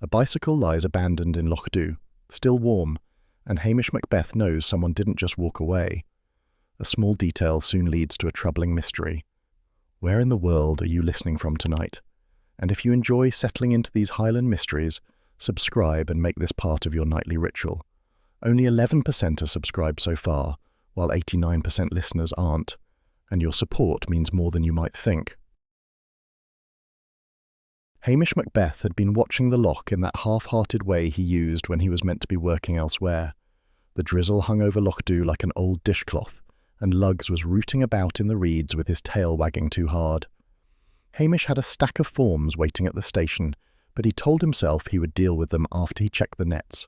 A bicycle lies abandoned in Loch Dhu, still warm, and Hamish Macbeth knows someone didn't just walk away. A small detail soon leads to a troubling mystery. Where in the world are you listening from tonight? And if you enjoy settling into these Highland mysteries, subscribe and make this part of your nightly ritual. Only 11% are subscribed so far, while 89% listeners aren't, and your support means more than you might think. Hamish Macbeth had been watching the loch in that half-hearted way he used when he was meant to be working elsewhere. The drizzle hung over Loch Dhu like an old dishcloth, and Lugs was rooting about in the reeds with his tail wagging too hard. Hamish had a stack of forms waiting at the station, but he told himself he would deal with them after he checked the nets.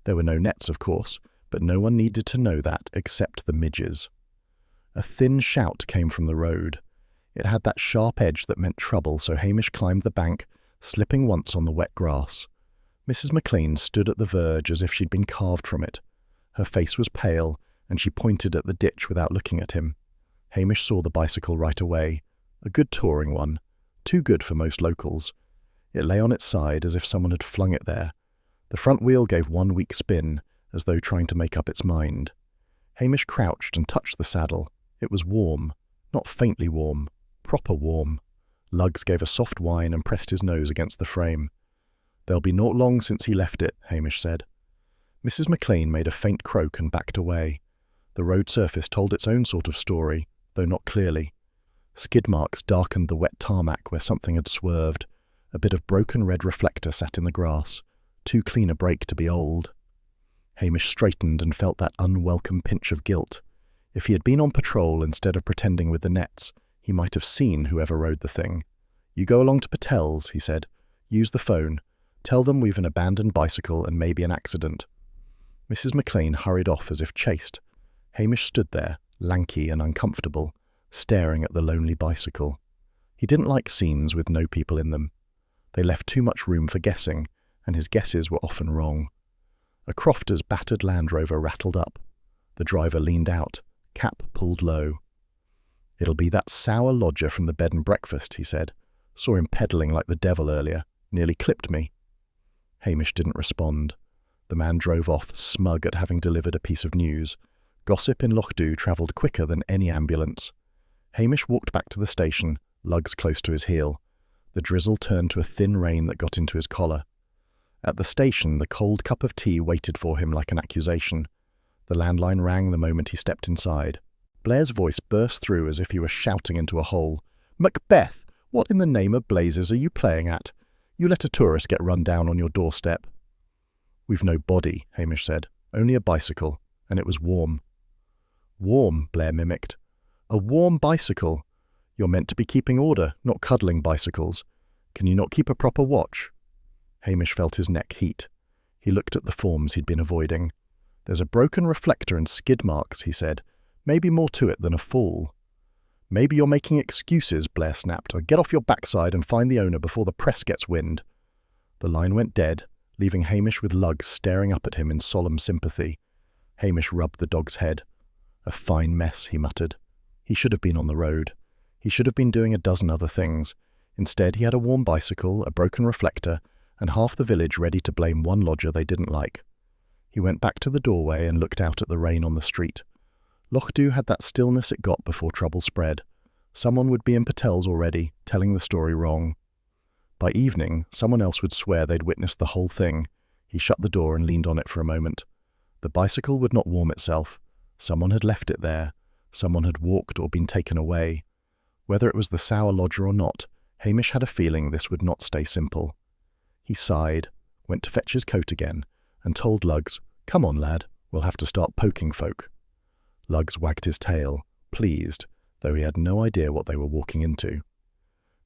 There were no nets, of course, but no one needed to know that except the midges. A thin shout came from the road. It had that sharp edge that meant trouble, so Hamish climbed the bank, slipping once on the wet grass. Mrs. McLean stood at the verge as if she'd been carved from it. Her face was pale, and she pointed at the ditch without looking at him. Hamish saw the bicycle right away. A good touring one, too good for most locals. It lay on its side as if someone had flung it there. The front wheel gave one weak spin, as though trying to make up its mind. Hamish crouched and touched the saddle. It was warm, not faintly warm, proper warm. Lugs gave a soft whine and pressed his nose against the frame. "There'll be not long since he left it," Hamish said. Mrs. McLean made a faint croak and backed away. The road surface told its own sort of story, though not clearly. Skid marks darkened the wet tarmac where something had swerved. A bit of broken red reflector sat in the grass, too clean a break to be old. Hamish straightened and felt that unwelcome pinch of guilt. If he had been on patrol instead of pretending with the nets, he might have seen whoever rode the thing. "You go along to Patel's," he said. "Use the phone. Tell them we've an abandoned bicycle and maybe an accident." Mrs. McLean hurried off as if chased. Hamish stood there, lanky and uncomfortable, staring at the lonely bicycle. He didn't like scenes with no people in them. They left too much room for guessing, and his guesses were often wrong. A crofter's battered Land Rover rattled up. The driver leaned out, cap pulled low. "It'll be that sour lodger from the bed and breakfast," he said. "Saw him pedalling like the devil earlier. Nearly clipped me." Hamish didn't respond. The man drove off, smug at having delivered a piece of news. Gossip in Loch Dhu travelled quicker than any ambulance. Hamish walked back to the station, Lugs close to his heel. The drizzle turned to a thin rain that got into his collar. At the station, the cold cup of tea waited for him like an accusation. The landline rang the moment he stepped inside. Blair's voice burst through as if he were shouting into a hole. "Macbeth, what in the name of blazes are you playing at? You let a tourist get run down on your doorstep." "We've no body," Hamish said. "Only a bicycle, and it was warm." "Warm," Blair mimicked. "A warm bicycle. You're meant to be keeping order, not cuddling bicycles. Can you not keep a proper watch?" Hamish felt his neck heat. He looked at the forms he'd been avoiding. "There's a broken reflector and skid marks," he said. "Maybe more to it than a fall." "Maybe you're making excuses," Blair snapped. "Or get off your backside and find the owner before the press gets wind." The line went dead, leaving Hamish with Lugs staring up at him in solemn sympathy. Hamish rubbed the dog's head. "A fine mess," he muttered. He should have been on the road. He should have been doing a dozen other things. Instead, he had a warm bicycle, a broken reflector, and half the village ready to blame one lodger they didn't like. He went back to the doorway and looked out at the rain on the street. Loch Dhu had that stillness it got before trouble spread. Someone would be in Patel's already, telling the story wrong. By evening, someone else would swear they'd witnessed the whole thing. He shut the door and leaned on it for a moment. The bicycle would not warm itself. Someone had left it there. Someone had walked or been taken away. Whether it was the sour lodger or not, Hamish had a feeling this would not stay simple. He sighed, went to fetch his coat again, and told Lugs, "Come on, lad, we'll have to start poking folk." Lugs wagged his tail, pleased, though he had no idea what they were walking into.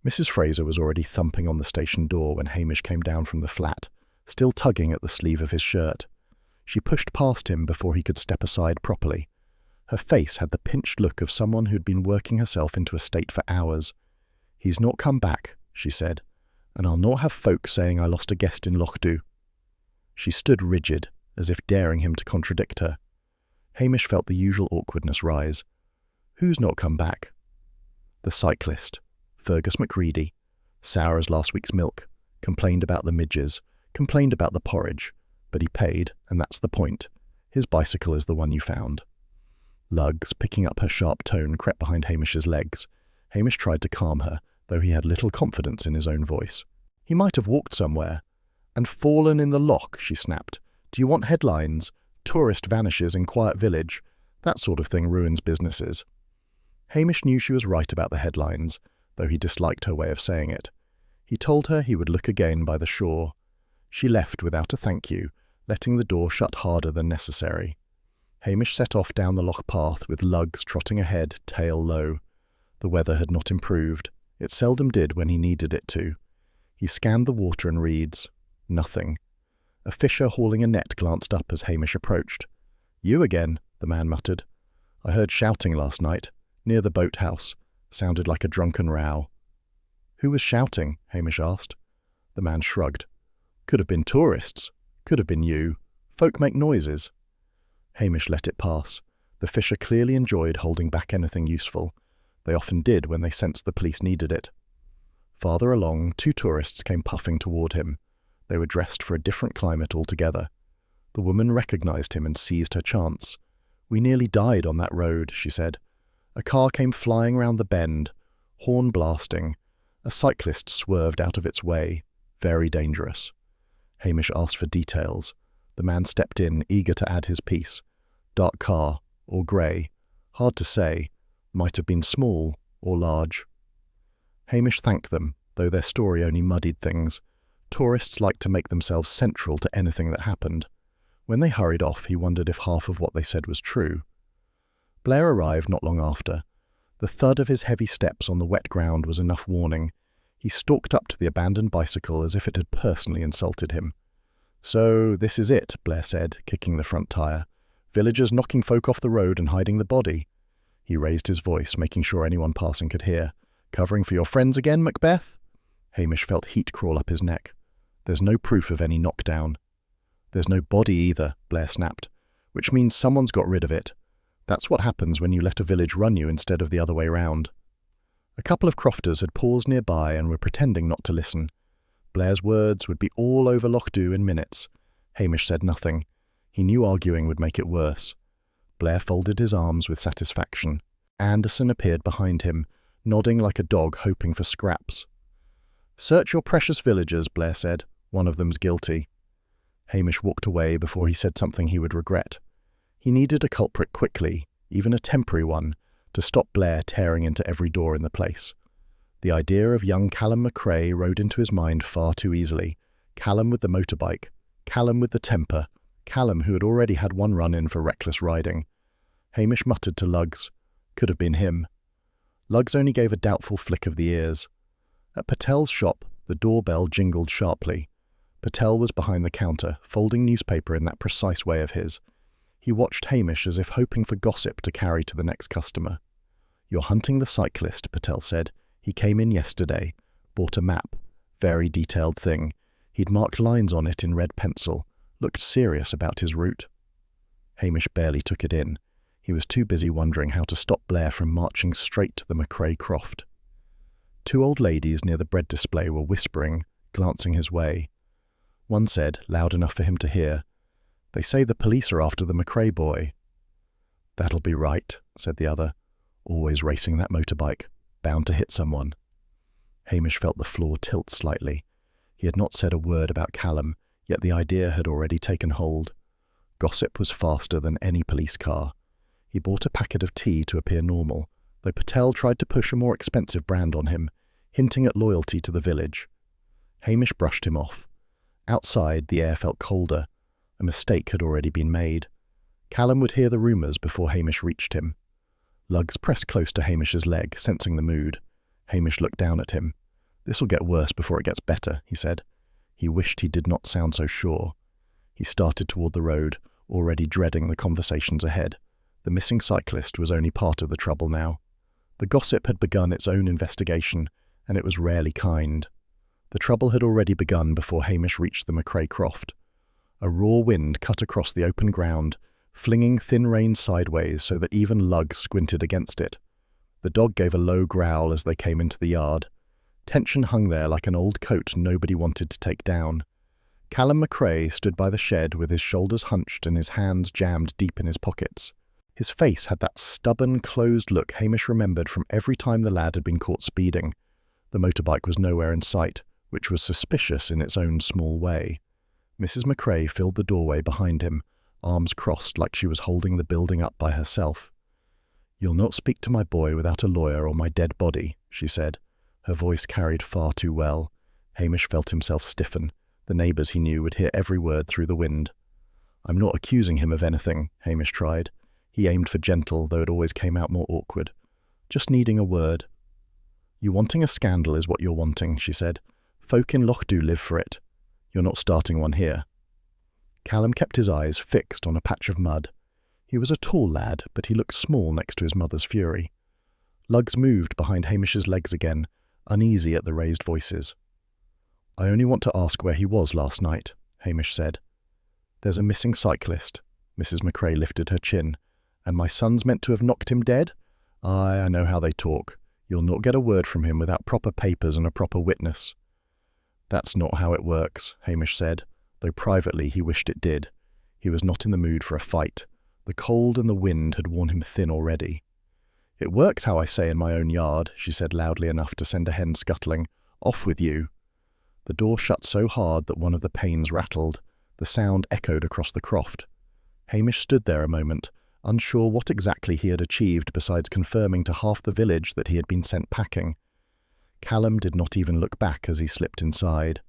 Mrs. Fraser was already thumping on the station door when Hamish came down from the flat, still tugging at the sleeve of his shirt. She pushed past him before he could step aside properly. Her face had the pinched look of someone who'd been working herself into a state for hours. "He's not come back," she said, "and I'll not have folk saying I lost a guest in Loch Dhu." She stood rigid, as if daring him to contradict her. Hamish felt the usual awkwardness rise. "Who's not come back?" "The cyclist, Fergus Macready, sour as last week's milk, complained about the midges, Complained about the porridge, but he paid, and that's the point. His bicycle is the one you found. Lugs, picking up her sharp tone, crept behind Hamish's legs. Hamish tried to calm her, though he had little confidence in his own voice. He might have walked somewhere. And fallen in the loch, she snapped. Do you want headlines? Tourist vanishes in quiet village. That sort of thing ruins businesses. Hamish knew she was right about the headlines, though he disliked her way of saying it. He told her he would look again by the shore. She left without a thank you, letting the door shut harder than necessary. Hamish set off down the loch path with Lugs trotting ahead, tail low. The weather had not improved. It seldom did when he needed it to. He scanned the water and reeds. Nothing. A fisher hauling a net glanced up as Hamish approached. You again, the man muttered. I heard shouting last night, near the boathouse. Sounded like a drunken row. Who was shouting? Hamish asked. The man shrugged. Could have been tourists. Could have been you. Folk make noises. Hamish let it pass. The fisher clearly enjoyed holding back anything useful. They often did when they sensed the police needed it. Farther along, 2 tourists came puffing toward him. They were dressed for a different climate altogether. The woman recognized him and seized her chance. We nearly died on that road, she said. A car came flying round the bend, horn blasting. A cyclist swerved out of its way. Very dangerous. Hamish asked for details. The man stepped in, eager to add his piece. Dark car, or grey. Hard to say. Might have been small, or large. Hamish thanked them, though their story only muddied things. Tourists liked to make themselves central to anything that happened. When they hurried off, he wondered if half of what they said was true. Blair arrived not long after. The thud of his heavy steps on the wet ground was enough warning. He stalked up to the abandoned bicycle as if it had personally insulted him. So, this is it, Blair said, kicking the front tire. Villagers knocking folk off the road and hiding the body. He raised his voice, making sure anyone passing could hear. Covering for your friends again, Macbeth? Hamish felt heat crawl up his neck. There's no proof of any knockdown. There's no body either, Blair snapped, which means someone's got rid of it. That's what happens when you let a village run you instead of the other way round. A couple of crofters had paused nearby and were pretending not to listen. Blair's words would be all over Loch Dhu in minutes. Hamish said nothing. He knew arguing would make it worse. Blair folded his arms with satisfaction. Anderson appeared behind him, nodding like a dog hoping for scraps. Search your precious villagers, Blair said. One of them's guilty. Hamish walked away before he said something he would regret. He needed a culprit quickly, even a temporary one, to stop Blair tearing into every door in the place. The idea of young Callum McRae rode into his mind far too easily. Callum with the motorbike, Callum with the temper, Callum who had already had one run-in for reckless riding. Hamish muttered to Lugs. Could have been him. Lugs only gave a doubtful flick of the ears. At Patel's shop, the doorbell jingled sharply. Patel was behind the counter, folding newspaper in that precise way of his. He watched Hamish as if hoping for gossip to carry to the next customer. You're hunting the cyclist, Patel said. He came in yesterday, bought a map. Very detailed thing. He'd marked lines on it in red pencil, looked serious about his route. Hamish barely took it in. He was too busy wondering how to stop Blair from marching straight to the McRae croft. 2 old ladies near the bread display were whispering, glancing his way. One said, loud enough for him to hear, They say the police are after the McRae boy. That'll be right, said the other, always racing that motorbike, bound to hit someone. Hamish felt the floor tilt slightly. He had not said a word about Callum, yet the idea had already taken hold. Gossip was faster than any police car. He bought a packet of tea to appear normal, though Patel tried to push a more expensive brand on him, hinting at loyalty to the village. Hamish brushed him off. Outside, the air felt colder. A mistake had already been made. Callum would hear the rumours before Hamish reached him. Lugs pressed close to Hamish's leg, sensing the mood. Hamish looked down at him. This'll get worse before it gets better, he said. He wished he did not sound so sure. He started toward the road, already dreading the conversations ahead. The missing cyclist was only part of the trouble now. The gossip had begun its own investigation, and it was rarely kind. The trouble had already begun before Hamish reached the McRae croft. A raw wind cut across the open ground, flinging thin rain sideways so that even Lugs squinted against it. The dog gave a low growl as they came into the yard. Tension hung there like an old coat nobody wanted to take down. Callum McRae stood by the shed with his shoulders hunched and his hands jammed deep in his pockets. His face had that stubborn, closed look Hamish remembered from every time the lad had been caught speeding. The motorbike was nowhere in sight, which was suspicious in its own small way. Mrs. McRae filled the doorway behind him, arms crossed like she was holding the building up by herself. "You'll not speak to my boy without a lawyer or my dead body," she said. Her voice carried far too well. Hamish felt himself stiffen. The neighbours, he knew, would hear every word through the wind. "I'm not accusing him of anything," Hamish tried. He aimed for gentle, though it always came out more awkward. "Just needing a word." "You wanting a scandal is what you're wanting," she said. "Folk in Lochdu live for it. You're not starting one here." Callum kept his eyes fixed on a patch of mud. He was a tall lad, but he looked small next to his mother's fury. Lugs moved behind Hamish's legs again, uneasy at the raised voices. "I only want to ask where he was last night," Hamish said. "There's a missing cyclist." Mrs. McRae lifted her chin. "And my son's meant to have knocked him dead? Aye, I know how they talk. You'll not get a word from him without proper papers and a proper witness." "That's not how it works," Hamish said, though privately he wished it did. He was not in the mood for a fight. The cold and the wind had worn him thin already. "It works how I say in my own yard," she said loudly enough to send a hen scuttling. "Off with you." The door shut so hard that one of the panes rattled. The sound echoed across the croft. Hamish stood there a moment, unsure what exactly he had achieved besides confirming to half the village that he had been sent packing. Callum did not even look back as he slipped inside.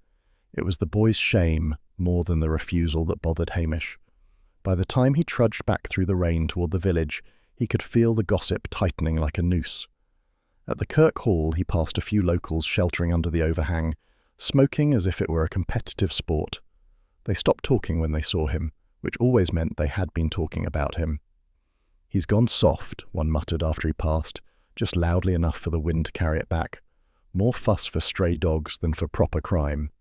It was the boy's shame more than the refusal that bothered Hamish. By the time he trudged back through the rain toward the village, he could feel the gossip tightening like a noose. At the Kirk Hall he passed a few locals sheltering under the overhang, smoking as if it were a competitive sport. They stopped talking when they saw him, which always meant they had been talking about him. "He's gone soft," one muttered after he passed, just loudly enough for the wind to carry it back. "More fuss for stray dogs than for proper crime."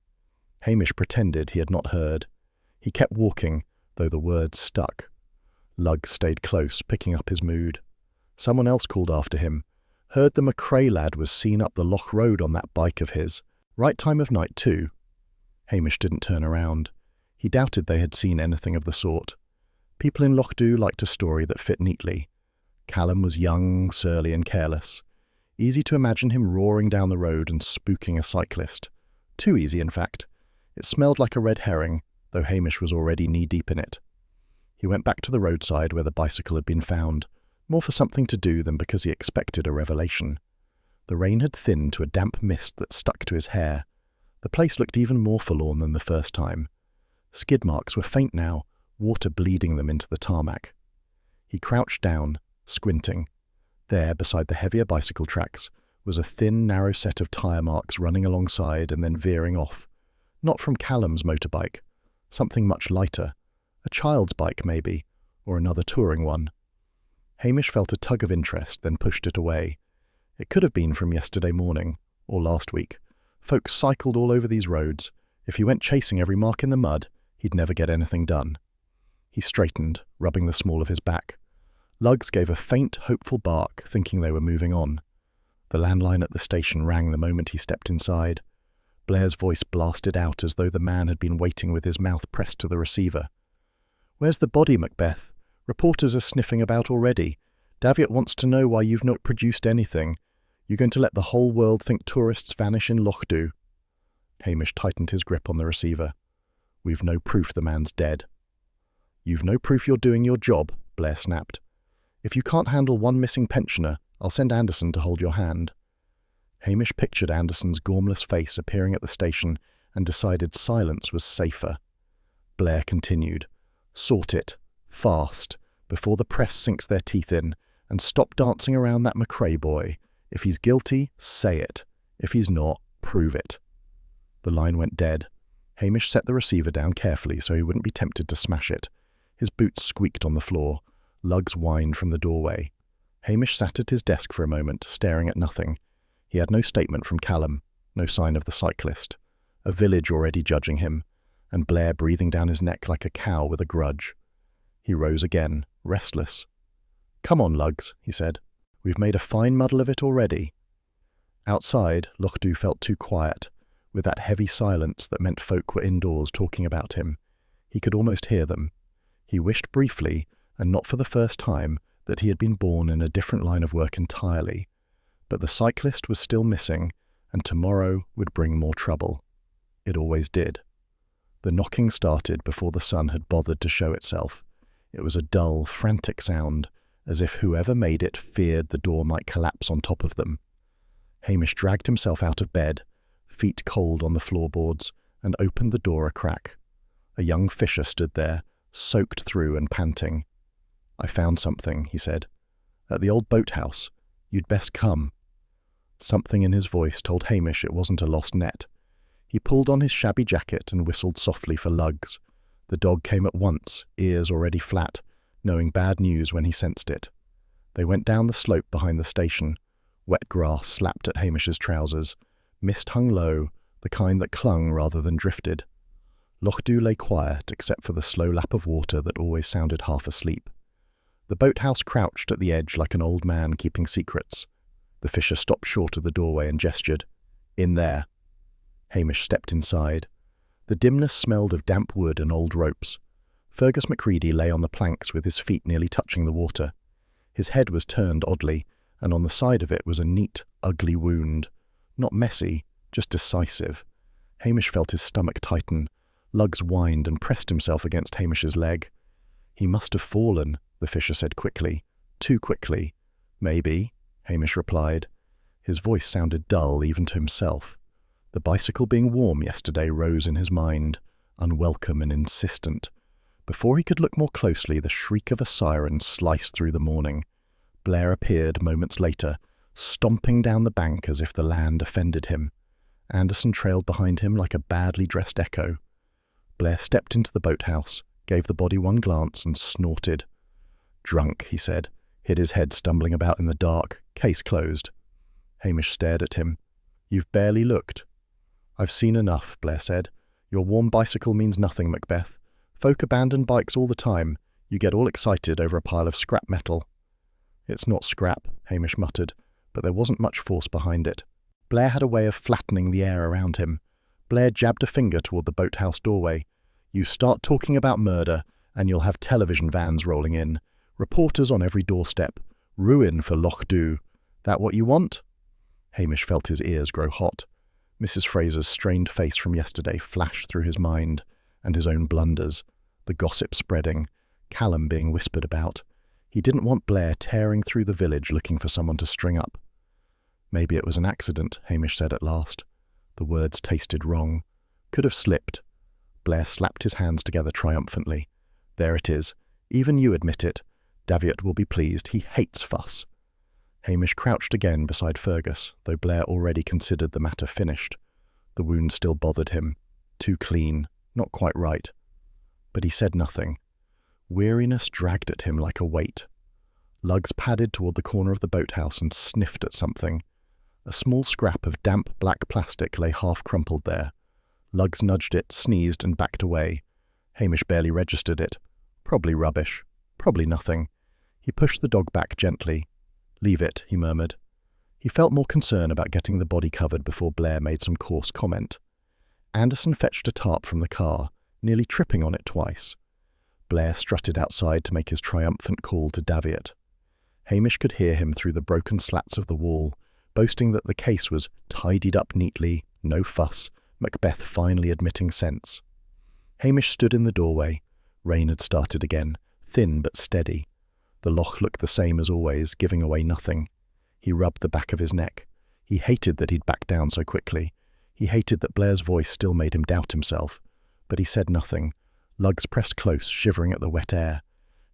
Hamish pretended he had not heard. He kept walking, though the words stuck. Lugg stayed close, picking up his mood. Someone else called after him. "Heard the McRae lad was seen up the Loch Road on that bike of his. Right time of night, too." Hamish didn't turn around. He doubted they had seen anything of the sort. People in Lochdu liked a story that fit neatly. Callum was young, surly and careless. Easy to imagine him roaring down the road and spooking a cyclist. Too easy, in fact. It smelled like a red herring, though Hamish was already knee-deep in it. He went back to the roadside where the bicycle had been found, more for something to do than because he expected a revelation. The rain had thinned to a damp mist that stuck to his hair. The place looked even more forlorn than the first time. Skid marks were faint now, water bleeding them into the tarmac. He crouched down, squinting. There, beside the heavier bicycle tracks, was a thin, narrow set of tyre marks running alongside and then veering off. Not from Callum's motorbike. Something much lighter. A child's bike, maybe, or another touring one. Hamish felt a tug of interest, then pushed it away. It could have been from yesterday morning, or last week. Folks cycled all over these roads. If he went chasing every mark in the mud, he'd never get anything done. He straightened, rubbing the small of his back. Lugs gave a faint, hopeful bark, thinking they were moving on. The landline at the station rang the moment he stepped inside. Blair's voice blasted out as though the man had been waiting with his mouth pressed to the receiver. "Where's the body, Macbeth? Reporters are sniffing about already. Daviot wants to know why you've not produced anything. You're going to let the whole world think tourists vanish in Lochdu." Hamish tightened his grip on the receiver. "We've no proof the man's dead." "You've no proof you're doing your job," Blair snapped. "If you can't handle one missing pensioner, I'll send Anderson to hold your hand." Hamish pictured Anderson's gormless face appearing at the station and decided silence was safer. Blair continued. "Sort it. Fast. Before the press sinks their teeth in. And stop dancing around that McRae boy. If he's guilty, say it. If he's not, prove it." The line went dead. Hamish set the receiver down carefully so he wouldn't be tempted to smash it. His boots squeaked on the floor. Lugs whined from the doorway. Hamish sat at his desk for a moment, staring at nothing. He had no statement from Callum, no sign of the cyclist. A village already judging him, and Blair breathing down his neck like a cow with a grudge. He rose again, restless. "Come on, Lugs," he said. "We've made a fine muddle of it already." Outside, Lochdu felt too quiet. with that heavy silence that meant folk were indoors talking about him. He could almost hear them. He wished briefly, and not for the first time, that he had been born in a different line of work entirely. But the cyclist was still missing, and tomorrow would bring more trouble. It always did. The knocking started before the sun had bothered to show itself. It was a dull, frantic sound, as if whoever made it feared the door might collapse on top of them. Hamish dragged himself out of bed, feet cold on the floorboards, and opened the door a crack. A young fisher stood there, soaked through and panting. "I found something," he said. "At the old boathouse. You'd best come." Something in his voice told Hamish it wasn't a lost net. He pulled on his shabby jacket and whistled softly for Lugs. The dog came at once, ears already flat, knowing bad news when he sensed it. They went down the slope behind the station. Wet grass slapped at Hamish's trousers. Mist hung low, the kind that clung rather than drifted. Loch Dhu lay quiet except for the slow lap of water that always sounded half asleep. The boathouse crouched at the edge like an old man keeping secrets. The fisher stopped short of the doorway and gestured. "In there." Hamish stepped inside. The dimness smelled of damp wood and old ropes. Fergus Macready lay on the planks with his feet nearly touching the water. His head was turned oddly, and on the side of it was a neat, ugly wound. Not messy, just decisive. Hamish felt his stomach tighten. Lugs whined and pressed himself against Hamish's leg. "He must have fallen," the fisher said quickly. "Too quickly." "Maybe," Hamish replied. His voice sounded dull even to himself. The bicycle being warm yesterday rose in his mind, unwelcome and insistent. Before he could look more closely, the shriek of a siren sliced through the morning. Blair appeared moments later, stomping down the bank as if the land offended him. Anderson trailed behind him like a badly dressed echo. Blair stepped into the boathouse, gave the body one glance and snorted. "Drunk," he said, hid his head stumbling about in the dark. "Case closed." Hamish stared at him. "You've barely looked." "I've seen enough," Blair said. "Your warm bicycle means nothing, Macbeth. Folk abandon bikes all the time. You get all excited over a pile of scrap metal." "It's not scrap," Hamish muttered, but there wasn't much force behind it. Blair had a way of flattening the air around him. Blair jabbed a finger toward the boathouse doorway. "You start talking about murder, and you'll have television vans rolling in. Reporters on every doorstep. Ruin for Loch Dhu. That what you want?" Hamish felt his ears grow hot. Mrs. Fraser's strained face from yesterday flashed through his mind, and his own blunders, the gossip spreading, Callum being whispered about. He didn't want Blair tearing through the village looking for someone to string up. "Maybe it was an accident," Hamish said at last. The words tasted wrong. "Could have slipped." Blair slapped his hands together triumphantly. "There it is. Even you admit it. Daviot will be pleased. He hates fuss." Hamish crouched again beside Fergus, though Blair already considered the matter finished. The wound still bothered him. Too clean. Not quite right. But he said nothing. Weariness dragged at him like a weight. Lugs padded toward the corner of the boathouse and sniffed at something. A small scrap of damp black plastic lay half crumpled there. Lugs nudged it, sneezed, and backed away. Hamish barely registered it. Probably rubbish. Probably nothing. He pushed the dog back gently. "Leave it," he murmured. He felt more concern about getting the body covered before Blair made some coarse comment. Anderson fetched a tarp from the car, nearly tripping on it twice. Blair strutted outside to make his triumphant call to Daviot. Hamish could hear him through the broken slats of the wall, boasting that the case was tidied up neatly, no fuss, Macbeth finally admitting sense. Hamish stood in the doorway. Rain had started again, thin but steady. The loch looked the same as always, giving away nothing. He rubbed the back of his neck. He hated that he'd backed down so quickly. He hated that Blair's voice still made him doubt himself. But he said nothing. Lugs pressed close, shivering at the wet air.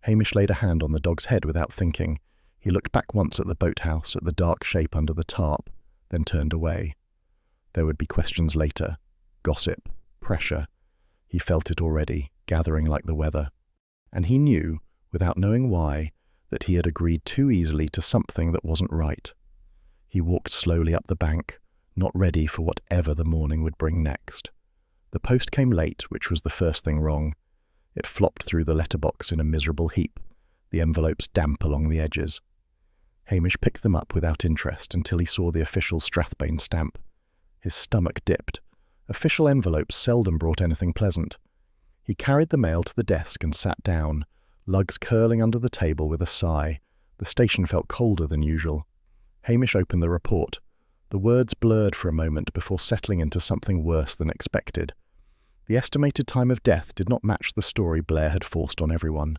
Hamish laid a hand on the dog's head without thinking. He looked back once at the boathouse, at the dark shape under the tarp, then turned away. There would be questions later. Gossip. Pressure. He felt it already, gathering like the weather. And he knew, without knowing why, that he had agreed too easily to something that wasn't right. He walked slowly up the bank, not ready for whatever the morning would bring next. The post came late, which was the first thing wrong. It flopped through the letterbox in a miserable heap, the envelopes damp along the edges. Hamish picked them up without interest until he saw the official Strathbane stamp. His stomach dipped. Official envelopes seldom brought anything pleasant. He carried the mail to the desk and sat down, lugs curling under the table with a sigh. The station felt colder than usual. Hamish opened the report. The words blurred for a moment before settling into something worse than expected. The estimated time of death did not match the story Blair had forced on everyone.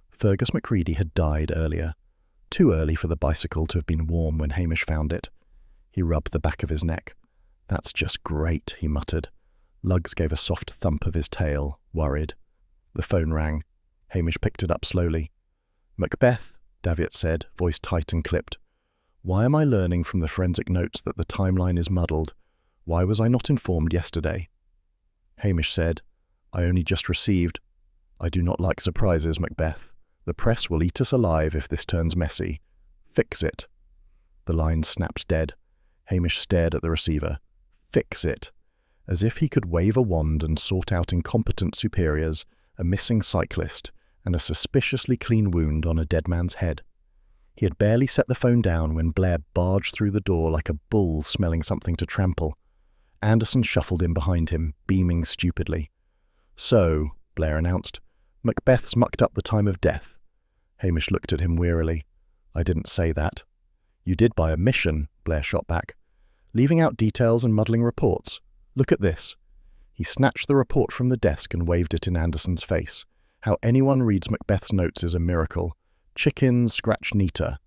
Fergus Macready had died earlier. Too early for the bicycle to have been warm when Hamish found it. He rubbed the back of his neck. "That's just great," he muttered. Lugs gave a soft thump of his tail, worried. The phone rang. Hamish picked it up slowly. "Macbeth," Davitt said, voice tight and clipped. "Why am I learning from the forensic notes that the timeline is muddled? Why was I not informed yesterday?" Hamish said, "I only just received. I do not like surprises, Macbeth. The press will eat us alive if this turns messy. Fix it." The line snapped dead. Hamish stared at the receiver. Fix it. As if he could wave a wand and sort out incompetent superiors, a missing cyclist, and a suspiciously clean wound on a dead man's head. He had barely set the phone down when Blair barged through the door like a bull smelling something to trample. Anderson shuffled in behind him, beaming stupidly. "So," Blair announced, "Macbeth's mucked up the time of death." Hamish looked at him wearily. "I didn't say that." "You did by omission," Blair shot back. "Leaving out details and muddling reports. Look at this." He snatched the report from the desk and waved it in Anderson's face. "How anyone reads Macbeth's notes is a miracle. Chickens scratch neater."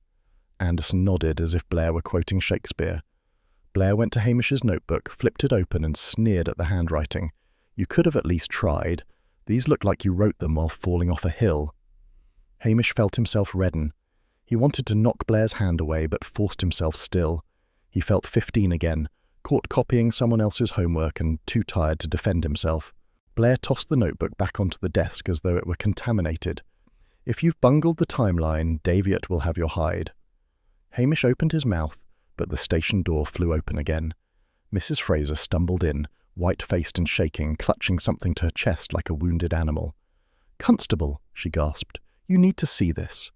Anderson nodded as if Blair were quoting Shakespeare. Blair went to Hamish's notebook, flipped it open and sneered at the handwriting. "You could have at least tried. These look like you wrote them while falling off a hill." Hamish felt himself redden. He wanted to knock Blair's hand away, but forced himself still. He felt 15 again, caught copying someone else's homework and too tired to defend himself. Blair tossed the notebook back onto the desk as though it were contaminated. "If you've bungled the timeline, Davitt will have your hide." Hamish opened his mouth, but the station door flew open again. Mrs. Fraser stumbled in, white-faced and shaking, clutching something to her chest like a wounded animal. "Constable," she gasped, "you need to see this."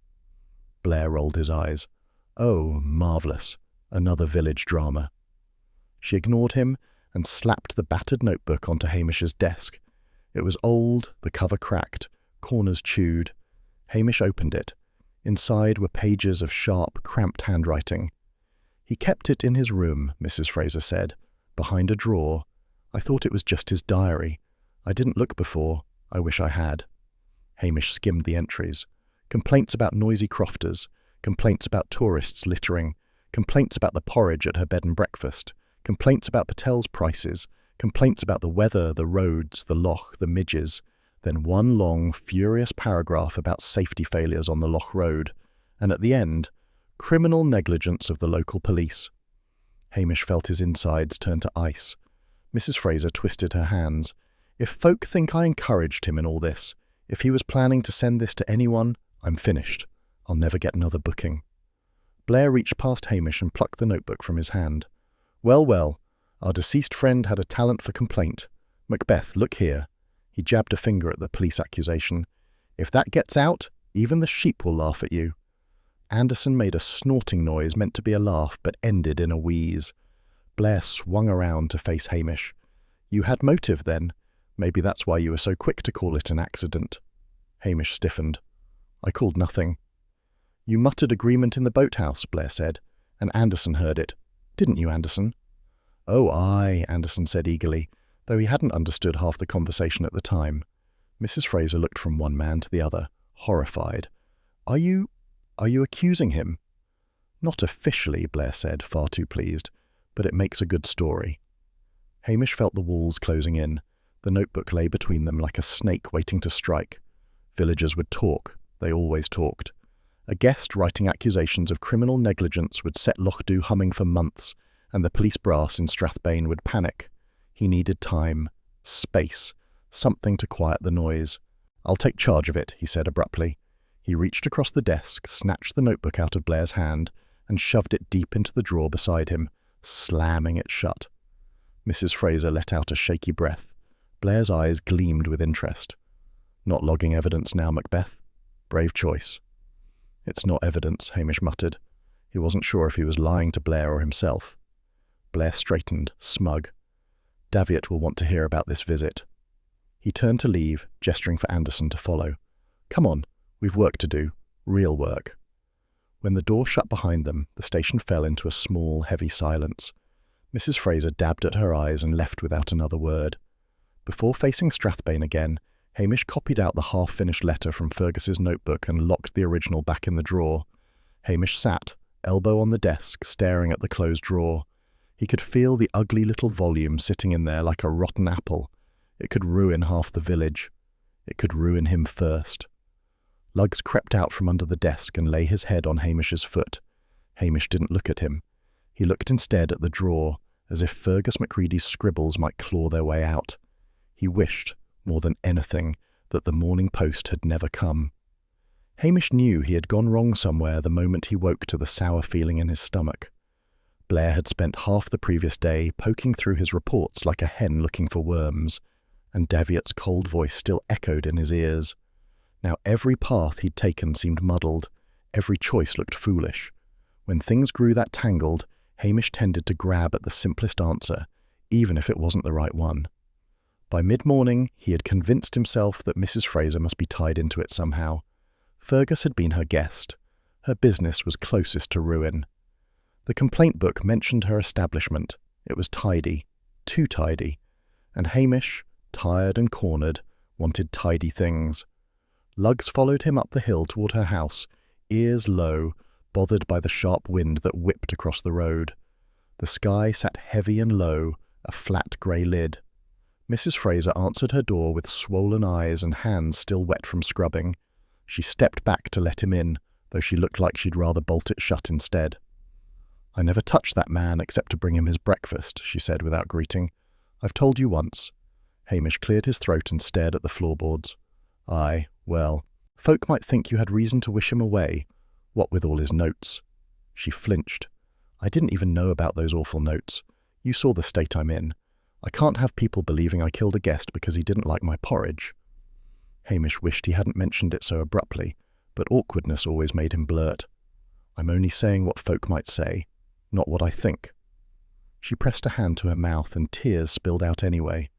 Blair rolled his eyes. "Oh, marvellous. Another village drama." She ignored him and slapped the battered notebook onto Hamish's desk. It was old, the cover cracked, corners chewed. Hamish opened it. Inside were pages of sharp, cramped handwriting. "He kept it in his room," Mrs. Fraser said, "behind a drawer. I thought it was just his diary. I didn't look before. I wish I had." Hamish skimmed the entries. Complaints about noisy crofters, complaints about tourists littering, complaints about the porridge at her bed and breakfast, complaints about Patel's prices, complaints about the weather, the roads, the loch, the midges, then one long, furious paragraph about safety failures on the loch road, and at the end, criminal negligence of the local police. Hamish felt his insides turn to ice. Mrs. Fraser twisted her hands. "If folk think I encouraged him in all this, if he was planning to send this to anyone, I'm finished. I'll never get another booking." Blair reached past Hamish and plucked the notebook from his hand. "Well, well, our deceased friend had a talent for complaint. Macbeth, look here." He jabbed a finger at the police accusation. "If that gets out, even the sheep will laugh at you." Anderson made a snorting noise meant to be a laugh, but ended in a wheeze. Blair swung around to face Hamish. "You had motive, then? Maybe that's why you were so quick to call it an accident." Hamish stiffened. "I called nothing." "You muttered agreement in the boathouse," Blair said, and Anderson heard it. "Didn't you, Anderson?" "Oh, aye," Anderson said eagerly, though he hadn't understood half the conversation at the time. Mrs. Fraser looked from one man to the other, horrified. Are you accusing him?" "Not officially," Blair said, far too pleased, "but it makes a good story." Hamish felt the walls closing in. The notebook lay between them like a snake waiting to strike. Villagers would talk. They always talked. A guest writing accusations of criminal negligence would set Lochdu humming for months, and the police brass in Strathbane would panic. He needed time, space, something to quiet the noise. "I'll take charge of it," he said abruptly. He reached across the desk, snatched the notebook out of Blair's hand, and shoved it deep into the drawer beside him, slamming it shut. Mrs. Fraser let out a shaky breath. Blair's eyes gleamed with interest. "Not logging evidence now, Macbeth? Brave choice." "It's not evidence," Hamish muttered. He wasn't sure if he was lying to Blair or himself. Blair straightened, smug. Daviet will want to hear about this visit." He turned to leave, gesturing for Anderson to follow. "Come on, we've work to do. Real work." When the door shut behind them, the station fell into a small, heavy silence. Mrs. Fraser dabbed at her eyes and left without another word. Before facing Strathbane again, Hamish copied out the half-finished letter from Fergus's notebook and locked the original back in the drawer. Hamish sat, elbow on the desk, staring at the closed drawer. He could feel the ugly little volume sitting in there like a rotten apple. It could ruin half the village. It could ruin him first. Luggs crept out from under the desk and lay his head on Hamish's foot. Hamish didn't look at him. He looked instead at the drawer, as if Fergus Macready's scribbles might claw their way out. He wished, more than anything, that the morning post had never come. Hamish knew he had gone wrong somewhere the moment he woke to the sour feeling in his stomach. Blair had spent half the previous day poking through his reports like a hen looking for worms, and Daviet's cold voice still echoed in his ears. Now every path he'd taken seemed muddled, every choice looked foolish. When things grew that tangled, Hamish tended to grab at the simplest answer, even if it wasn't the right one. By mid-morning, he had convinced himself that Mrs. Fraser must be tied into it somehow. Fergus had been her guest. Her business was closest to ruin. The complaint book mentioned her establishment. It was tidy, too tidy, and Hamish, tired and cornered, wanted tidy things. Luggs followed him up the hill toward her house, ears low, bothered by the sharp wind that whipped across the road. The sky sat heavy and low, a flat grey lid. Mrs. Fraser answered her door with swollen eyes and hands still wet from scrubbing. She stepped back to let him in, though she looked like she'd rather bolt it shut instead. "I never touched that man except to bring him his breakfast," she said without greeting. "I've told you once." Hamish cleared his throat and stared at the floorboards. "Aye, well, folk might think you had reason to wish him away. What with all his notes?" She flinched. "I didn't even know about those awful notes. You saw the state I'm in. I can't have people believing I killed a guest because he didn't like my porridge." Hamish wished he hadn't mentioned it so abruptly, but awkwardness always made him blurt. "I'm only saying what folk might say, not what I think." She pressed a hand to her mouth and tears spilled out anyway.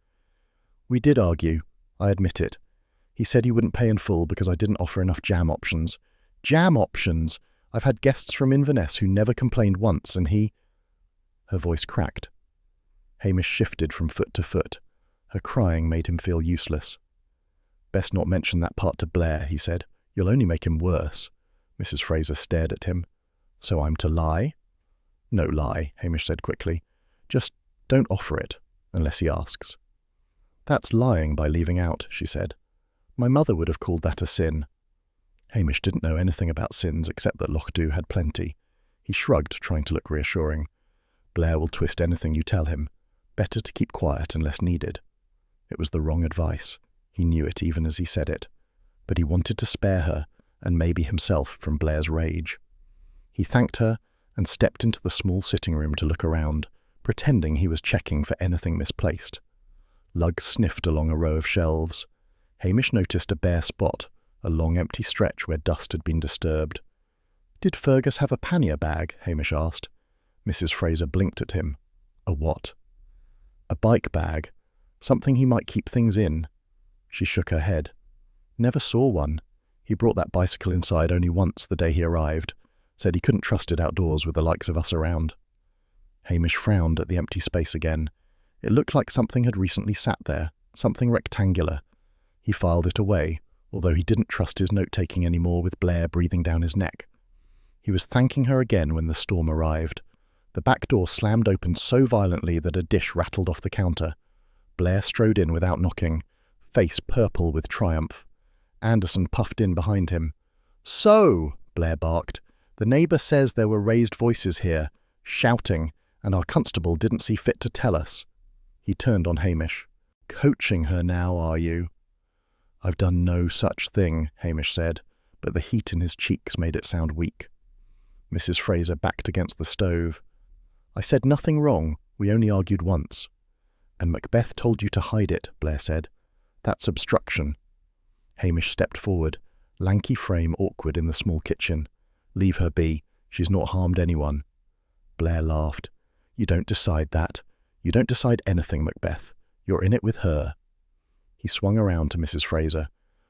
"We did argue, I admit it. He said he wouldn't pay in full because I didn't offer enough jam options. Jam options! I've had guests from Inverness who never complained once, and he—" Her voice cracked. Hamish shifted from foot to foot. Her crying made him feel useless. "Best not mention that part to Blair," he said. "You'll only make him worse." Mrs. Fraser stared at him. "So I'm to lie?" "No lie," Hamish said quickly. "Just don't offer it, unless he asks." "That's lying by leaving out," she said. "My mother would have called that a sin." Hamish didn't know anything about sins except that Loch-Dew had plenty. He shrugged, trying to look reassuring. "Blair will twist anything you tell him. Better to keep quiet unless needed." It was the wrong advice. He knew it even as he said it. But he wanted to spare her, and maybe himself, from Blair's rage. He thanked her and stepped into the small sitting room to look around, pretending he was checking for anything misplaced. Luggs sniffed along a row of shelves. Hamish noticed a bare spot, a long empty stretch where dust had been disturbed. "Did Fergus have a pannier bag?" Hamish asked. Mrs. Fraser blinked at him. "A what?" "A bike bag. Something he might keep things in." She shook her head. "Never saw one. He brought that bicycle inside only once the day he arrived. Said he couldn't trust it outdoors with the likes of us around." Hamish frowned at the empty space again. It looked like something had recently sat there, something rectangular. He filed it away, although he didn't trust his note-taking anymore with Blair breathing down his neck. He was thanking her again when the storm arrived. The back door slammed open so violently that a dish rattled off the counter. Blair strode in without knocking, face purple with triumph. Anderson puffed in behind him. "So," Blair barked, "the neighbour says there were raised voices here, shouting, and our constable didn't see fit to tell us." He turned on Hamish. "Coaching her now, are you?" "I've done no such thing," Hamish said, but the heat in his cheeks made it sound weak. Mrs. Fraser backed against the stove. "I said nothing wrong. We only argued once." "And Macbeth told you to hide it," Blair said. "That's obstruction." Hamish stepped forward, lanky frame awkward in the small kitchen. "Leave her be. She's not harmed anyone." Blair laughed. "You don't decide that. You don't decide anything, Macbeth. You're in it with her. He swung around to Mrs. Fraser.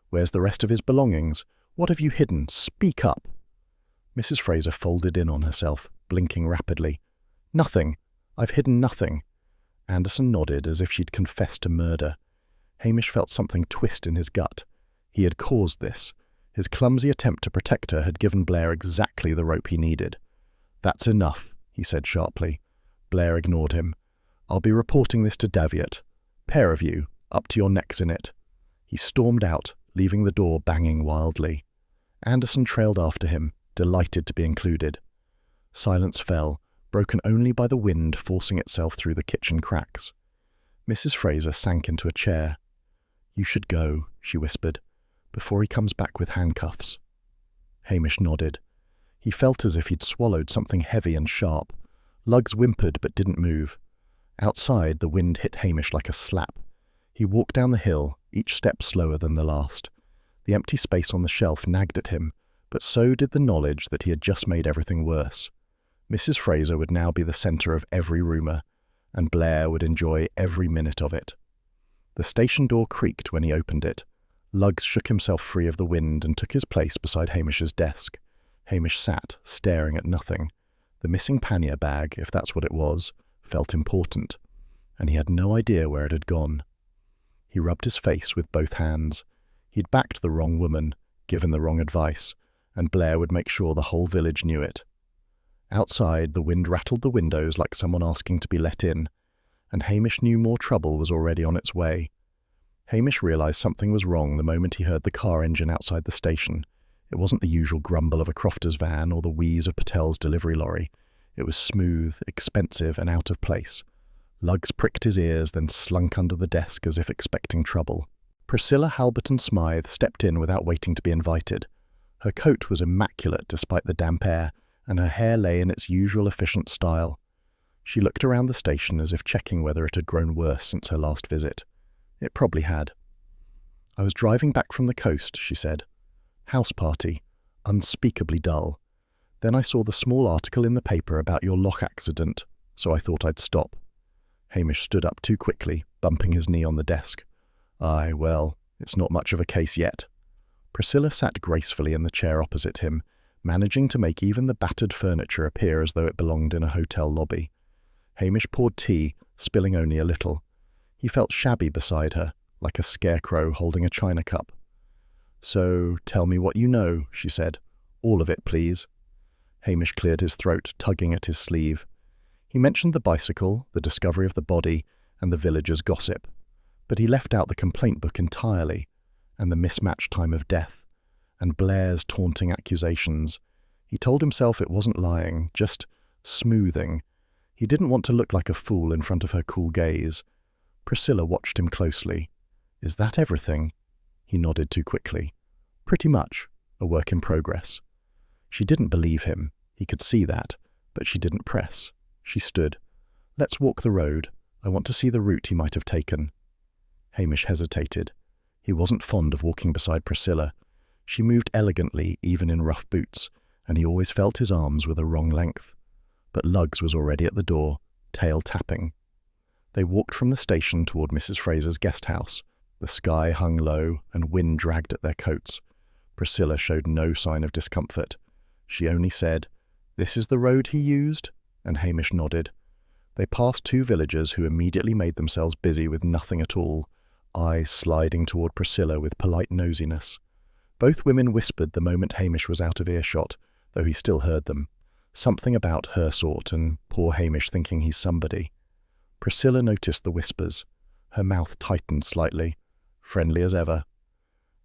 Where's the rest of his belongings? What have you hidden? Speak up. Mrs. Fraser folded in on herself, blinking rapidly. Nothing. I've hidden nothing. Anderson nodded as if she'd confessed to murder. Hamish felt something twist in his gut. He had caused this. His clumsy attempt to protect her had given Blair exactly the rope he needed. That's enough, he said sharply. Blair ignored him. I'll be reporting this to Daviot. Pair of you, up to your necks in it. He stormed out, leaving the door banging wildly. Anderson trailed after him, delighted to be included. Silence fell, broken only by the wind forcing itself through the kitchen cracks. Mrs. Fraser sank into a chair. You should go, she whispered, before he comes back with handcuffs. Hamish nodded. He felt as if he'd swallowed something heavy and sharp. Luggs whimpered but didn't move. Outside, the wind hit Hamish like a slap. He walked down the hill, each step slower than the last. The empty space on the shelf nagged at him, but so did the knowledge that he had just made everything worse. Mrs. Fraser would now be the centre of every rumour, and Blair would enjoy every minute of it. The station door creaked when he opened it. Luggs shook himself free of the wind and took his place beside Hamish's desk. Hamish sat, staring at nothing. The missing pannier bag, if that's what it was, felt important, and he had no idea where it had gone. He rubbed his face with both hands. He'd backed the wrong woman, given the wrong advice, and Blair would make sure the whole village knew it. Outside, the wind rattled the windows like someone asking to be let in, and Hamish knew more trouble was already on its way. Hamish realised something was wrong the moment he heard the car engine outside the station. It wasn't the usual grumble of a crofter's van or the wheeze of Patel's delivery lorry. It was smooth, expensive, and out of place. Luggs pricked his ears, then slunk under the desk as if expecting trouble. Priscilla Halberton-Smythe stepped in without waiting to be invited. Her coat was immaculate despite the damp air, and her hair lay in its usual efficient style. She looked around the station as if checking whether it had grown worse since her last visit. It probably had. I was driving back from the coast, she said. House party. Unspeakably dull. Then I saw the small article in the paper about your lock accident, so I thought I'd stop. Hamish stood up too quickly, bumping his knee on the desk. Aye, well, it's not much of a case yet. Priscilla sat gracefully in the chair opposite him, managing to make even the battered furniture appear as though it belonged in a hotel lobby. Hamish poured tea, spilling only a little. He felt shabby beside her, like a scarecrow holding a china cup. So, tell me what you know, she said. All of it, please. Hamish cleared his throat, tugging at his sleeve. He mentioned the bicycle, the discovery of the body, and the villagers' gossip. But he left out the complaint book entirely, and the mismatched time of death, and Blair's taunting accusations. He told himself it wasn't lying, just smoothing. He didn't want to look like a fool in front of her cool gaze. Priscilla watched him closely. Is that everything? He nodded too quickly. Pretty much. A work in progress. She didn't believe him. He could see that, but she didn't press. She stood. Let's walk the road. I want to see the route he might have taken. Hamish hesitated. He wasn't fond of walking beside Priscilla. She moved elegantly, even in rough boots, and he always felt his arms were the wrong length. But Luggs was already at the door, tail tapping. They walked from the station toward Mrs. Fraser's guest house. The sky hung low, and wind dragged at their coats. Priscilla showed no sign of discomfort. She only said, "This is the road he used?" and Hamish nodded. They passed two villagers who immediately made themselves busy with nothing at all, eyes sliding toward Priscilla with polite nosiness. Both women whispered the moment Hamish was out of earshot, though he still heard them. Something about her sort, and poor Hamish thinking he's somebody. Priscilla noticed the whispers. Her mouth tightened slightly. Friendly as ever.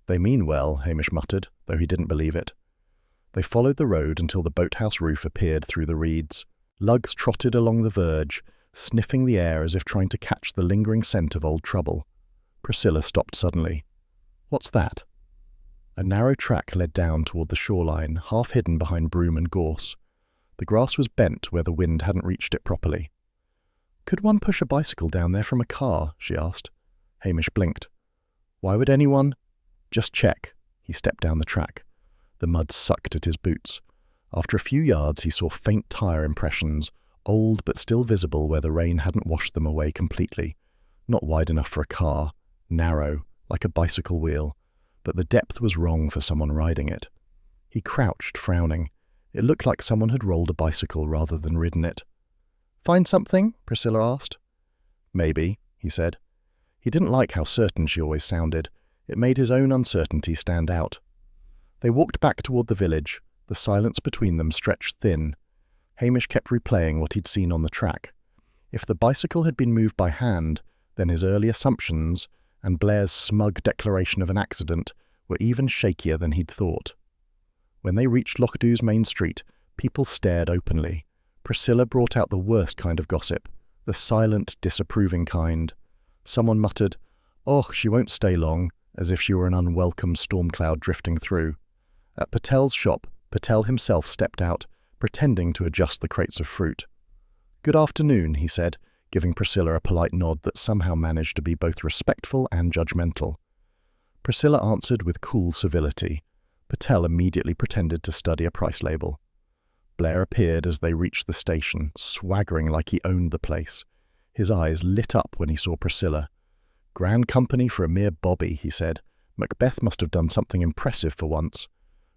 They mean well, Hamish muttered, though he didn't believe it. They followed the road until the boathouse roof appeared through the reeds. Luggs trotted along the verge, sniffing the air as if trying to catch the lingering scent of old trouble. Priscilla stopped suddenly. What's that? A narrow track led down toward the shoreline, half hidden behind broom and gorse. The grass was bent where the wind hadn't reached it properly. Could one push a bicycle down there from a car? She asked. Hamish blinked. Why would anyone? Just check. He stepped down the track. The mud sucked at his boots. After a few yards he saw faint tire impressions, old but still visible where the rain hadn't washed them away completely, not wide enough for a car, narrow, like a bicycle wheel, but the depth was wrong for someone riding it. He crouched, frowning. It looked like someone had rolled a bicycle rather than ridden it. "Find something?" Priscilla asked. "Maybe," he said. He didn't like how certain she always sounded. It made his own uncertainty stand out. They walked back toward the village. The silence between them stretched thin. Hamish kept replaying what he'd seen on the track. If the bicycle had been moved by hand, then his early assumptions and Blair's smug declaration of an accident were even shakier than he'd thought. When they reached Lochdu's main street, people stared openly. Priscilla brought out the worst kind of gossip, the silent, disapproving kind. Someone muttered, "Oh, she won't stay long," as if she were an unwelcome storm cloud drifting through. At Patel's shop, Patel himself stepped out, pretending to adjust the crates of fruit. "Good afternoon," he said, giving Priscilla a polite nod that somehow managed to be both respectful and judgmental. Priscilla answered with cool civility. Patel immediately pretended to study a price label. Blair appeared as they reached the station, swaggering like he owned the place. His eyes lit up when he saw Priscilla. "Grand company for a mere bobby," he said. "Macbeth must have done something impressive for once."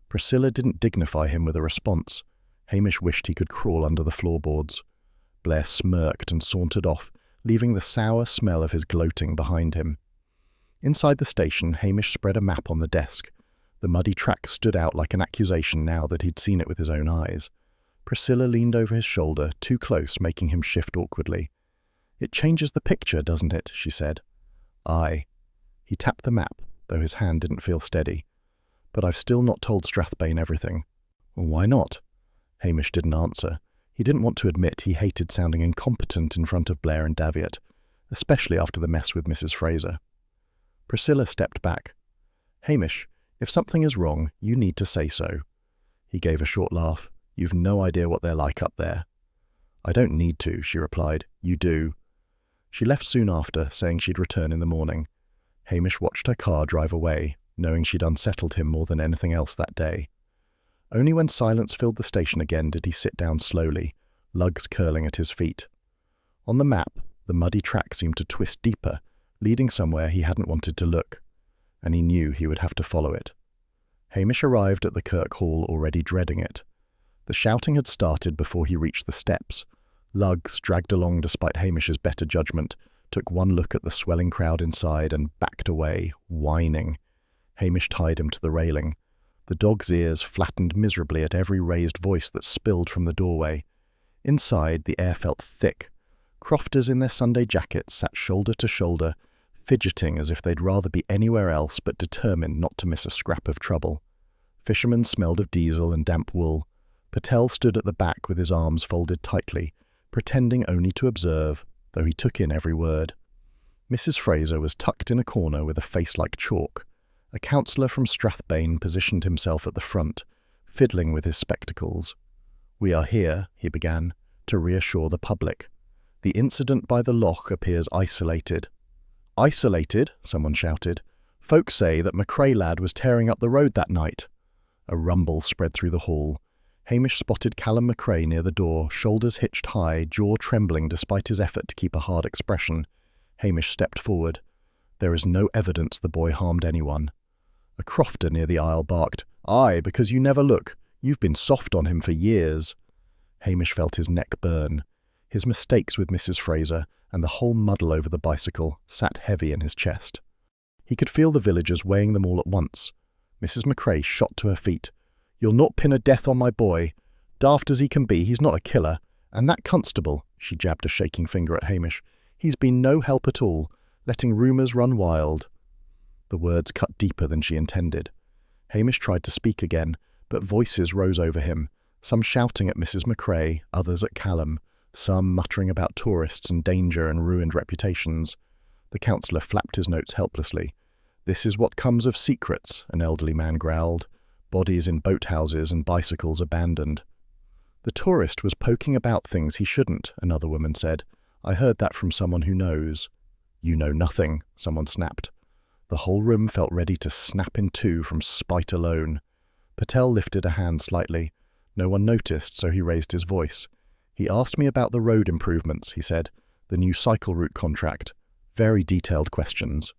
Priscilla didn't dignify him with a response. Hamish wished he could crawl under the floorboards. Blair smirked and sauntered off, leaving the sour smell of his gloating behind him. Inside the station, Hamish spread a map on the desk. The muddy track stood out like an accusation now that he'd seen it with his own eyes. Priscilla leaned over his shoulder, too close, making him shift awkwardly. "It changes the picture, doesn't it?" she said. "Aye." He tapped the map, though his hand didn't feel steady. "But I've still not told Strathbane everything." "Well, why not?" Hamish didn't answer. He didn't want to admit he hated sounding incompetent in front of Blair and Daviot, especially after the mess with Mrs. Fraser. Priscilla stepped back. "Hamish, if something is wrong, you need to say so." He gave a short laugh. "You've no idea what they're like up there." "I don't need to," she replied. "You do." She left soon after, saying she'd return in the morning. Hamish watched her car drive away, knowing she'd unsettled him more than anything else that day. Only when silence filled the station again did he sit down slowly, lugs curling at his feet. On the map, the muddy track seemed to twist deeper, leading somewhere he hadn't wanted to look, and he knew he would have to follow it. Hamish arrived at the Kirk Hall already dreading it. The shouting had started before he reached the steps. Lugs, dragged along despite Hamish's better judgment, took one look at the swelling crowd inside and backed away, whining. Hamish tied him to the railing. The dog's ears flattened miserably at every raised voice that spilled from the doorway. Inside, the air felt thick. Crofters in their Sunday jackets sat shoulder to shoulder, fidgeting as if they'd rather be anywhere else but determined not to miss a scrap of trouble. Fishermen smelled of diesel and damp wool. Patel stood at the back with his arms folded tightly, pretending only to observe, though he took in every word. Mrs. Fraser was tucked in a corner with a face like chalk. A counsellor from Strathbane positioned himself at the front, fiddling with his spectacles. "We are here," he began, "to reassure the public. The incident by the loch appears isolated." "Isolated?" someone shouted. "Folks say that McCrae lad was tearing up the road that night." A rumble spread through the hall. Hamish spotted Callum McCrae near the door, shoulders hitched high, jaw trembling despite his effort to keep a hard expression. Hamish stepped forward. "There is no evidence the boy harmed anyone." A crofter near the aisle barked, "Aye, because you never look. You've been soft on him for years." Hamish felt his neck burn. His mistakes with Mrs. Fraser and the whole muddle over the bicycle sat heavy in his chest. He could feel the villagers weighing them all at once. Mrs. McCrae shot to her feet. "You'll not pin a death on my boy. Daft as he can be, he's not a killer. And that constable," she jabbed a shaking finger at Hamish, "he's been no help at all, letting rumours run wild." The words cut deeper than she intended. Hamish tried to speak again, but voices rose over him, some shouting at Mrs. McCrae, others at Callum, some muttering about tourists and danger and ruined reputations. The counsellor flapped his notes helplessly. "This is what comes of secrets," an elderly man growled. "Bodies in boathouses and bicycles abandoned." "The tourist was poking about things he shouldn't," another woman said. "I heard that from someone who knows." "You know nothing," someone snapped. The whole room felt ready to snap in two from spite alone. Patel lifted a hand slightly. No one noticed, so he raised his voice. He asked me about the road improvements, he said, the new cycle route contract. Very detailed questions.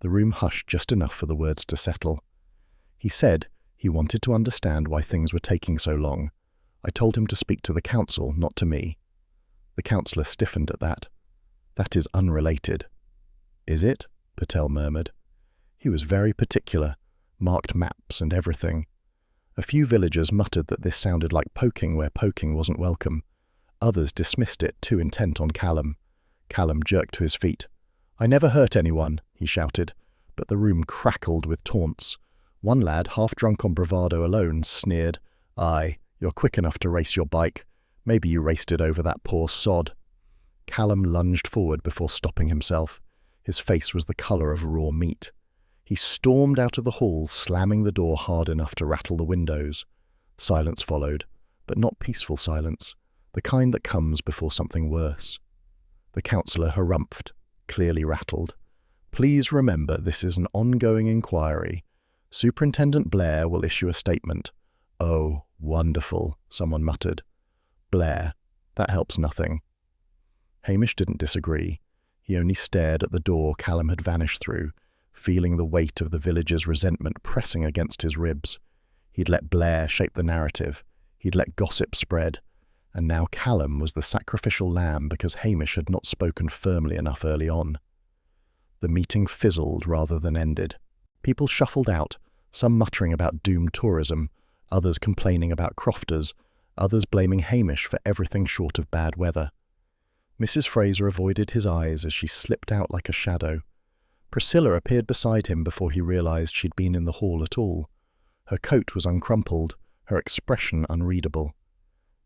The room hushed just enough for the words to settle. He said he wanted to understand why things were taking so long. I told him to speak to the council, not to me. The councillor stiffened at that. That is unrelated. Is it? Patel murmured. He was very particular, marked maps and everything. A few villagers muttered that this sounded like poking where poking wasn't welcome. Others dismissed it, too intent on Callum. Callum jerked to his feet. I never hurt anyone, he shouted, but the room crackled with taunts. One lad, half drunk on bravado alone, sneered, Aye, you're quick enough to race your bike. Maybe you raced it over that poor sod. Callum lunged forward before stopping himself. His face was the colour of raw meat. He stormed out of the hall, slamming the door hard enough to rattle the windows. Silence followed, but not peaceful silence, the kind that comes before something worse. The councillor harumphed, clearly rattled. Please remember this is an ongoing inquiry. Superintendent Blair will issue a statement. Oh, wonderful, someone muttered. Blair, that helps nothing. Hamish didn't disagree. He only stared at the door Callum had vanished through, feeling the weight of the villagers' resentment pressing against his ribs. He'd let Blair shape the narrative. He'd let gossip spread. And now Callum was the sacrificial lamb because Hamish had not spoken firmly enough early on. The meeting fizzled rather than ended. People shuffled out, some muttering about doomed tourism, others complaining about crofters, others blaming Hamish for everything short of bad weather. Mrs. Fraser avoided his eyes as she slipped out like a shadow. Priscilla appeared beside him before he realised she'd been in the hall at all. Her coat was uncrumpled, her expression unreadable.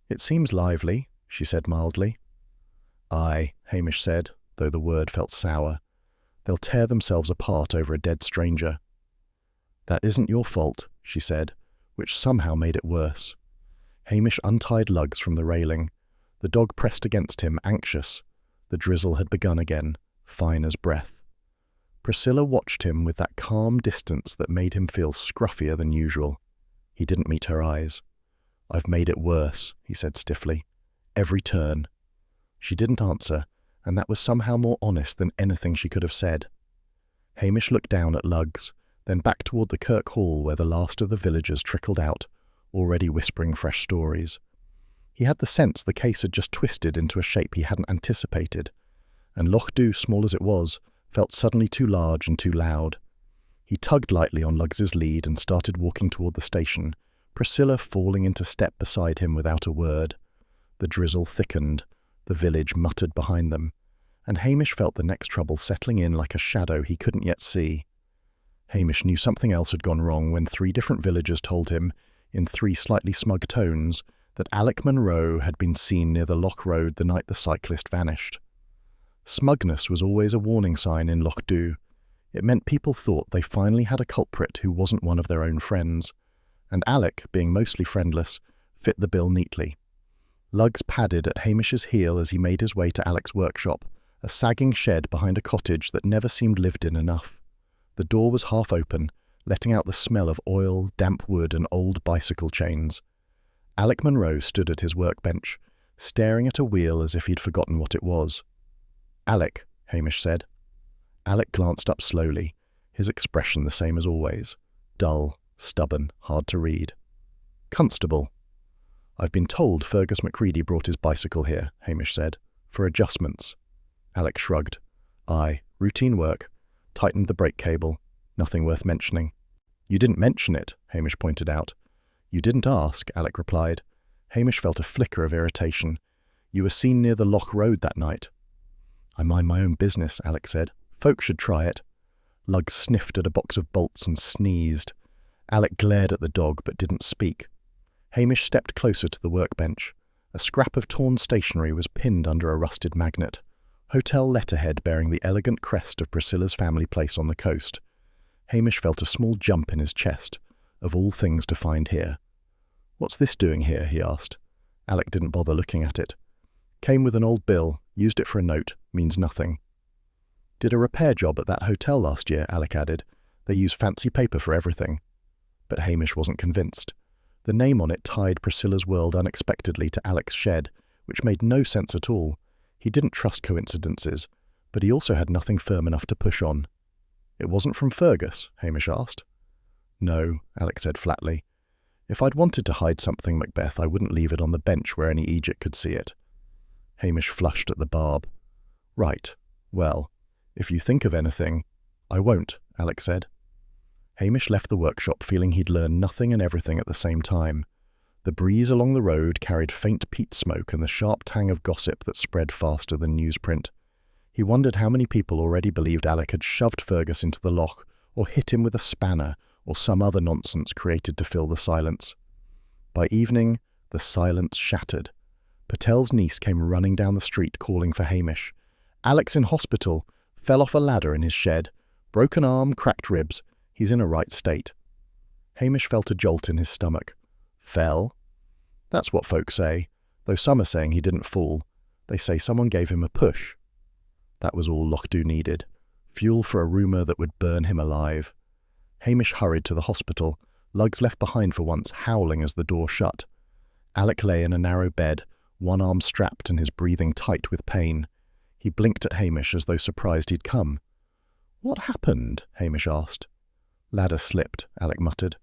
It seems lively, she said mildly. Aye, Hamish said, though the word felt sour. They'll tear themselves apart over a dead stranger. That isn't your fault, she said, which somehow made it worse. Hamish untied Lugs from the railing. The dog pressed against him, anxious. The drizzle had begun again, fine as breath. Priscilla watched him with that calm distance that made him feel scruffier than usual. He didn't meet her eyes. I've made it worse, he said stiffly. Every turn. She didn't answer, and that was somehow more honest than anything she could have said. Hamish looked down at Lugs, then back toward the Kirk Hall where the last of the villagers trickled out, already whispering fresh stories. He had the sense the case had just twisted into a shape he hadn't anticipated, and Loch Dhu, small as it was, felt suddenly too large and too loud. He tugged lightly on Lugs's lead and started walking toward the station, Priscilla falling into step beside him without a word. The drizzle thickened, the village muttered behind them, and Hamish felt the next trouble settling in like a shadow he couldn't yet see. Hamish knew something else had gone wrong when 3 different villagers told him, in 3 slightly smug tones, that Alec Munro had been seen near the Loch Road the night the cyclist vanished. Smugness was always a warning sign in Loch Dhu. It meant people thought they finally had a culprit who wasn't one of their own friends, and Alec, being mostly friendless, fit the bill neatly. Lugs padded at Hamish's heel as he made his way to Alec's workshop, a sagging shed behind a cottage that never seemed lived in enough. The door was half open, letting out the smell of oil, damp wood and old bicycle chains. Alec Munro stood at his workbench, staring at a wheel as if he'd forgotten what it was. Alec, Hamish said. Alec glanced up slowly, his expression the same as always, dull, stubborn, hard to read. Constable. I've been told Fergus Macready brought his bicycle here, Hamish said, for adjustments. Alec shrugged. Aye, routine work. Tightened the brake cable. Nothing worth mentioning. You didn't mention it, Hamish pointed out. You didn't ask, Alec replied. Hamish felt a flicker of irritation. You were seen near the Loch Road that night. I mind my own business, Alec said. Folk should try it. Lug sniffed at a box of bolts and sneezed. Alec glared at the dog but didn't speak. Hamish stepped closer to the workbench. A scrap of torn stationery was pinned under a rusted magnet. Hotel letterhead bearing the elegant crest of Priscilla's family place on the coast. Hamish felt a small jump in his chest. Of all things to find here. What's this doing here? He asked. Alec didn't bother looking at it. Came with an old bill, used it for a note, means nothing. Did a repair job at that hotel last year, Alec added. They use fancy paper for everything. But Hamish wasn't convinced. The name on it tied Priscilla's world unexpectedly to Alec's shed, which made no sense at all. He didn't trust coincidences, but he also had nothing firm enough to push on. "It wasn't from Fergus?" Hamish asked. "No," Alex said flatly. "If I'd wanted to hide something, Macbeth, I wouldn't leave it on the bench where any Egypt could see it." Hamish flushed at the barb. "Right. Well, if you think of anything—" "I won't," Alex said. Hamish left the workshop feeling he'd learned nothing and everything at the same time. The breeze along the road carried faint peat smoke and the sharp tang of gossip that spread faster than newsprint. He wondered how many people already believed Alec had shoved Fergus into the loch, or hit him with a spanner, or some other nonsense created to fill the silence. By evening, the silence shattered. Patel's niece came running down the street calling for Hamish. "Alec's in hospital. Fell off a ladder in his shed. Broken arm, cracked ribs. He's in a right state." Hamish felt a jolt in his stomach. Fell? That's what folks say, though some are saying he didn't fall. They say someone gave him a push. That was all Lochdu needed. Fuel for a rumour that would burn him alive. Hamish hurried to the hospital, Lugs left behind for once, howling as the door shut. Alec lay in a narrow bed, one arm strapped and his breathing tight with pain. He blinked at Hamish as though surprised he'd come. "What happened?" Hamish asked. "Ladder slipped," Alec muttered.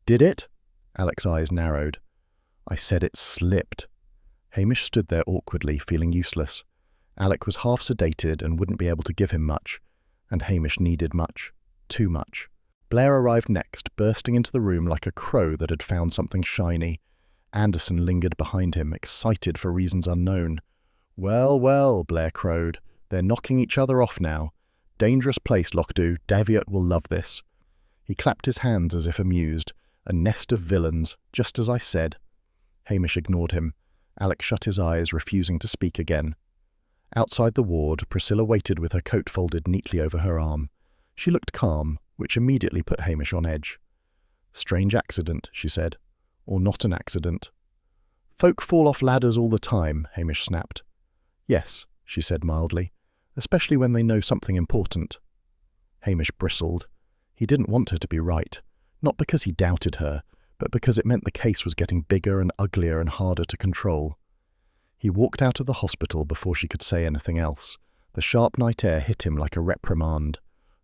"Did it?" Alec's eyes narrowed. "I said it slipped." Hamish stood there awkwardly, feeling useless. Alec was half sedated and wouldn't be able to give him much, and Hamish needed much. Too much. Blair arrived next, bursting into the room like a crow that had found something shiny. Anderson lingered behind him, excited for reasons unknown. "Well, well," Blair crowed. "They're knocking each other off now. Dangerous place, Lochdu. Daviot will love this." He clapped his hands as if amused. "A nest of villains, just as I said." Hamish ignored him. Alec shut his eyes, refusing to speak again. Outside the ward, Priscilla waited with her coat folded neatly over her arm. She looked calm, which immediately put Hamish on edge. "Strange accident," she said. "Or not an accident." "Folk fall off ladders all the time," Hamish snapped. "Yes," she said mildly, "especially when they know something important." Hamish bristled. He didn't want her to be right, not because he doubted her, but because it meant the case was getting bigger and uglier and harder to control. He walked out of the hospital before she could say anything else. The sharp night air hit him like a reprimand.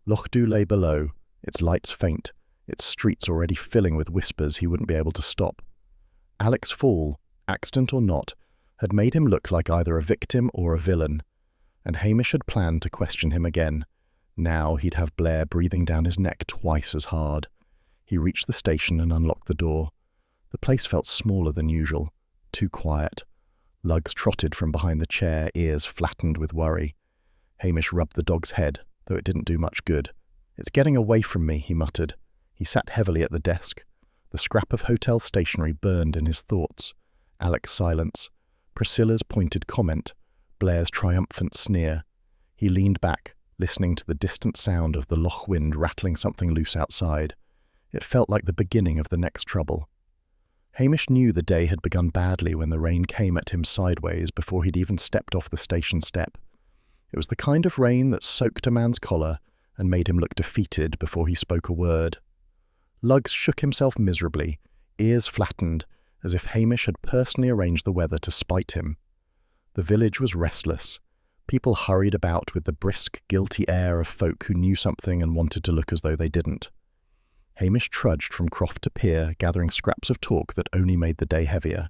Lochdu lay below, its lights faint, its streets already filling with whispers he wouldn't be able to stop. Alec's fall, accident or not, had made him look like either a victim or a villain, and Hamish had planned to question him again. Now he'd have Blair breathing down his neck twice as hard. He reached the station and unlocked the door. The place felt smaller than usual, too quiet. Lugs trotted from behind the chair, ears flattened with worry. Hamish rubbed the dog's head, though it didn't do much good. "It's getting away from me," he muttered. He sat heavily at the desk. The scrap of hotel stationery burned in his thoughts. Alec's silence, Priscilla's pointed comment, Blair's triumphant sneer. He leaned back, listening to the distant sound of the loch wind rattling something loose outside. It felt like the beginning of the next trouble. Hamish knew the day had begun badly when the rain came at him sideways before he'd even stepped off the station step. It was the kind of rain that soaked a man's collar and made him look defeated before he spoke a word. Lugs shook himself miserably, ears flattened, as if Hamish had personally arranged the weather to spite him. The village was restless. People hurried about with the brisk, guilty air of folk who knew something and wanted to look as though they didn't. Hamish trudged from croft to pier, gathering scraps of talk that only made the day heavier.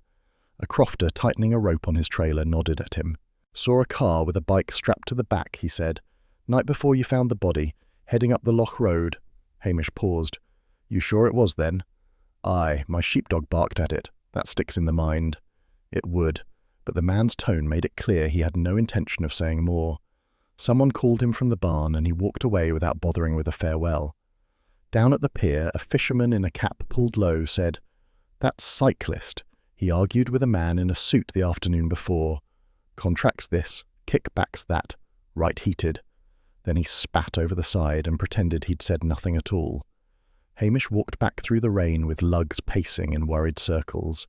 A crofter tightening a rope on his trailer nodded at him. "Saw a car with a bike strapped to the back," he said. "Night before you found the body, heading up the loch road." Hamish paused. "You sure it was then?" "Aye, my sheepdog barked at it. That sticks in the mind." It would, but the man's tone made it clear he had no intention of saying more. Someone called him from the barn and he walked away without bothering with a farewell. Down at the pier, a fisherman in a cap pulled low said, "That cyclist. He argued with a man in a suit the afternoon before. Contracts this, kickbacks that, right heated." Then he spat over the side and pretended he'd said nothing at all. Hamish walked back through the rain with Lugs pacing in worried circles.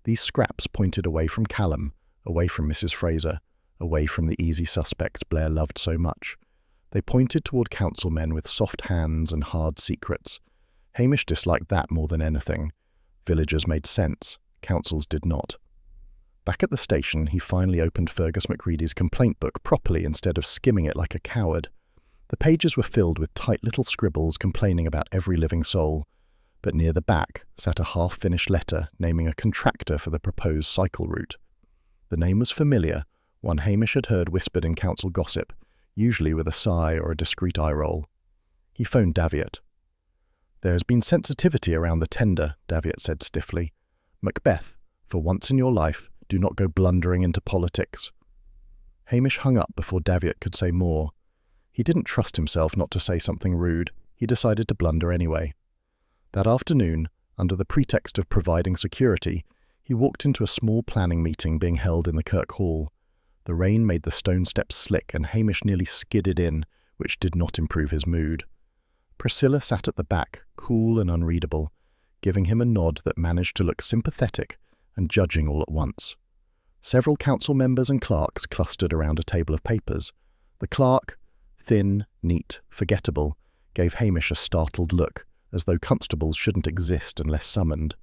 These scraps pointed away from Callum, away from Mrs. Fraser, away from the easy suspects Blair loved so much. They pointed toward councilmen with soft hands and hard secrets. Hamish disliked that more than anything. Villagers made sense, councils did not. Back at the station, he finally opened Fergus Macready's complaint book properly instead of skimming it like a coward. The pages were filled with tight little scribbles complaining about every living soul, but near the back sat a half-finished letter naming a contractor for the proposed cycle route. The name was familiar, one Hamish had heard whispered in council gossip, usually with a sigh or a discreet eye-roll. He phoned Daviot. "There has been sensitivity around the tender," Daviot said stiffly. "Macbeth, for once in your life, do not go blundering into politics." Hamish hung up before Daviot could say more. He didn't trust himself not to say something rude. He decided to blunder anyway. That afternoon, under the pretext of providing security, he walked into a small planning meeting being held in the Kirk Hall. The rain made the stone steps slick and Hamish nearly skidded in, which did not improve his mood. Priscilla sat at the back, cool and unreadable, giving him a nod that managed to look sympathetic and judging all at once. Several council members and clerks clustered around a table of papers. The clerk, thin, neat, forgettable, gave Hamish a startled look, as though constables shouldn't exist unless summoned.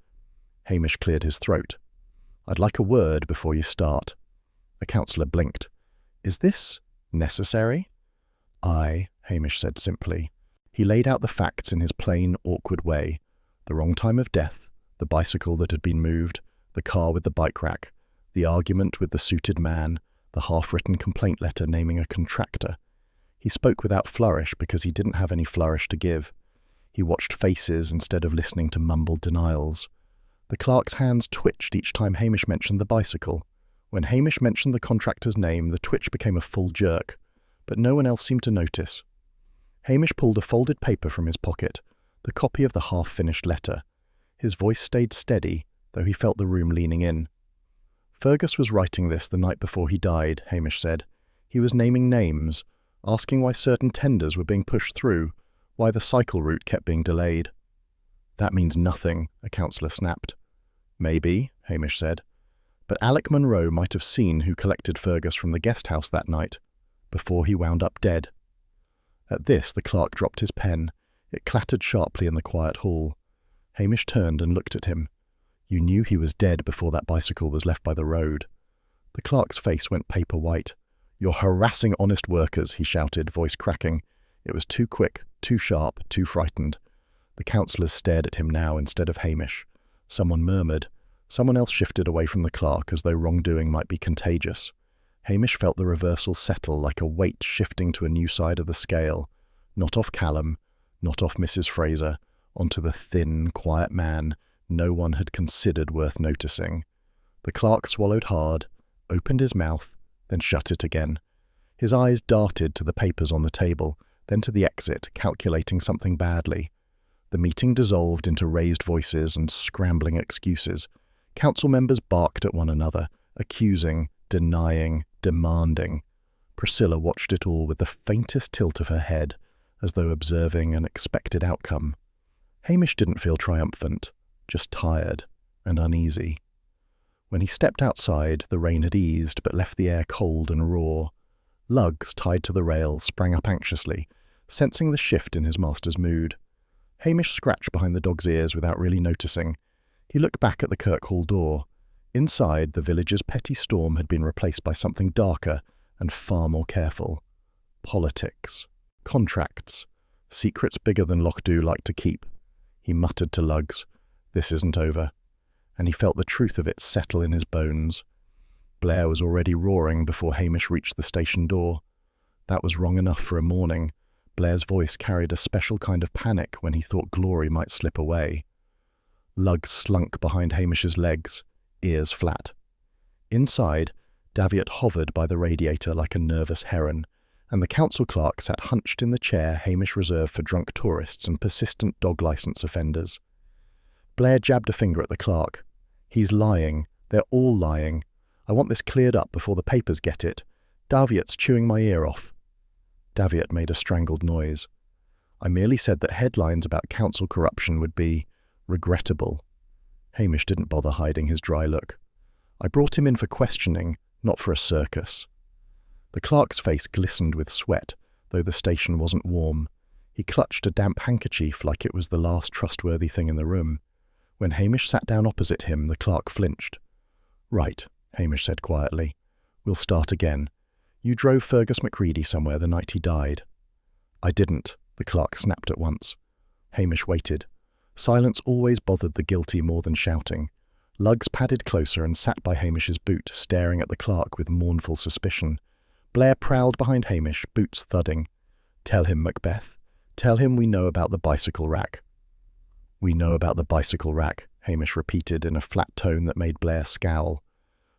Hamish cleared his throat. "I'd like a word before you start." A councillor blinked. "Is this necessary?" "Aye," Hamish said simply. He laid out the facts in his plain, awkward way. The wrong time of death, the bicycle that had been moved, the car with the bike rack, the argument with the suited man, the half-written complaint letter naming a contractor. He spoke without flourish because he didn't have any flourish to give. He watched faces instead of listening to mumbled denials. The clerk's hands twitched each time Hamish mentioned the bicycle. When Hamish mentioned the contractor's name, the twitch became a full jerk, but no one else seemed to notice. Hamish pulled a folded paper from his pocket, the copy of the half-finished letter. His voice stayed steady, though he felt the room leaning in. "Fergus was writing this the night before he died," Hamish said. "He was naming names, asking why certain tenders were being pushed through, why the cycle route kept being delayed." "That means nothing," a councillor snapped. "Maybe," Hamish said. "But Alec Munro might have seen who collected Fergus from the guest house that night, before he wound up dead." At this, the clerk dropped his pen. It clattered sharply in the quiet hall. Hamish turned and looked at him. "You knew he was dead before that bicycle was left by the road." The clerk's face went paper white. "You're harassing honest workers," he shouted, voice cracking. It was too quick, too sharp, too frightened. The councillors stared at him now instead of Hamish. Someone murmured. Someone else shifted away from the clerk as though wrongdoing might be contagious. Hamish felt the reversal settle like a weight shifting to a new side of the scale, not off Callum, not off Mrs. Fraser, onto the thin, quiet man no one had considered worth noticing. The clerk swallowed hard, opened his mouth, then shut it again. His eyes darted to the papers on the table, then to the exit, calculating something badly. The meeting dissolved into raised voices and scrambling excuses. Council members barked at one another, accusing, denying, demanding. Priscilla watched it all with the faintest tilt of her head, as though observing an expected outcome. Hamish didn't feel triumphant, just tired and uneasy. When he stepped outside, the rain had eased, but left the air cold and raw. Lugs, tied to the rail, sprang up anxiously, sensing the shift in his master's mood. Hamish scratched behind the dog's ears without really noticing. He looked back at the Kirk Hall door. Inside, the village's petty storm had been replaced by something darker and far more careful. Politics. Contracts. Secrets bigger than Lochdew liked to keep. He muttered to Lugs, "This isn't over." And he felt the truth of it settle in his bones. Blair was already roaring before Hamish reached the station door. That was wrong enough for a morning. Blair's voice carried a special kind of panic when he thought glory might slip away. Lugs slunk behind Hamish's legs, ears flat. Inside, Daviot hovered by the radiator like a nervous heron, and the council clerk sat hunched in the chair Hamish reserved for drunk tourists and persistent dog licence offenders. Blair jabbed a finger at the clerk. "He's lying. They're all lying. I want this cleared up before the papers get it. Daviot's chewing my ear off." Daviot made a strangled noise. "I merely said that headlines about council corruption would be regrettable." Hamish didn't bother hiding his dry look. "I brought him in for questioning, not for a circus." The clerk's face glistened with sweat, though the station wasn't warm. He clutched a damp handkerchief like it was the last trustworthy thing in the room. When Hamish sat down opposite him, the clerk flinched. "Right," Hamish said quietly. We'll start again. You drove Fergus Macready somewhere the night he died. I didn't, the clerk snapped at once. Hamish waited. Silence always bothered the guilty more than shouting. Luggs padded closer and sat by Hamish's boot, staring at the clerk with mournful suspicion. Blair prowled behind Hamish, boots thudding. Tell him, Macbeth. Tell him we know about the bicycle rack. We know about the bicycle rack, Hamish repeated in a flat tone that made Blair scowl.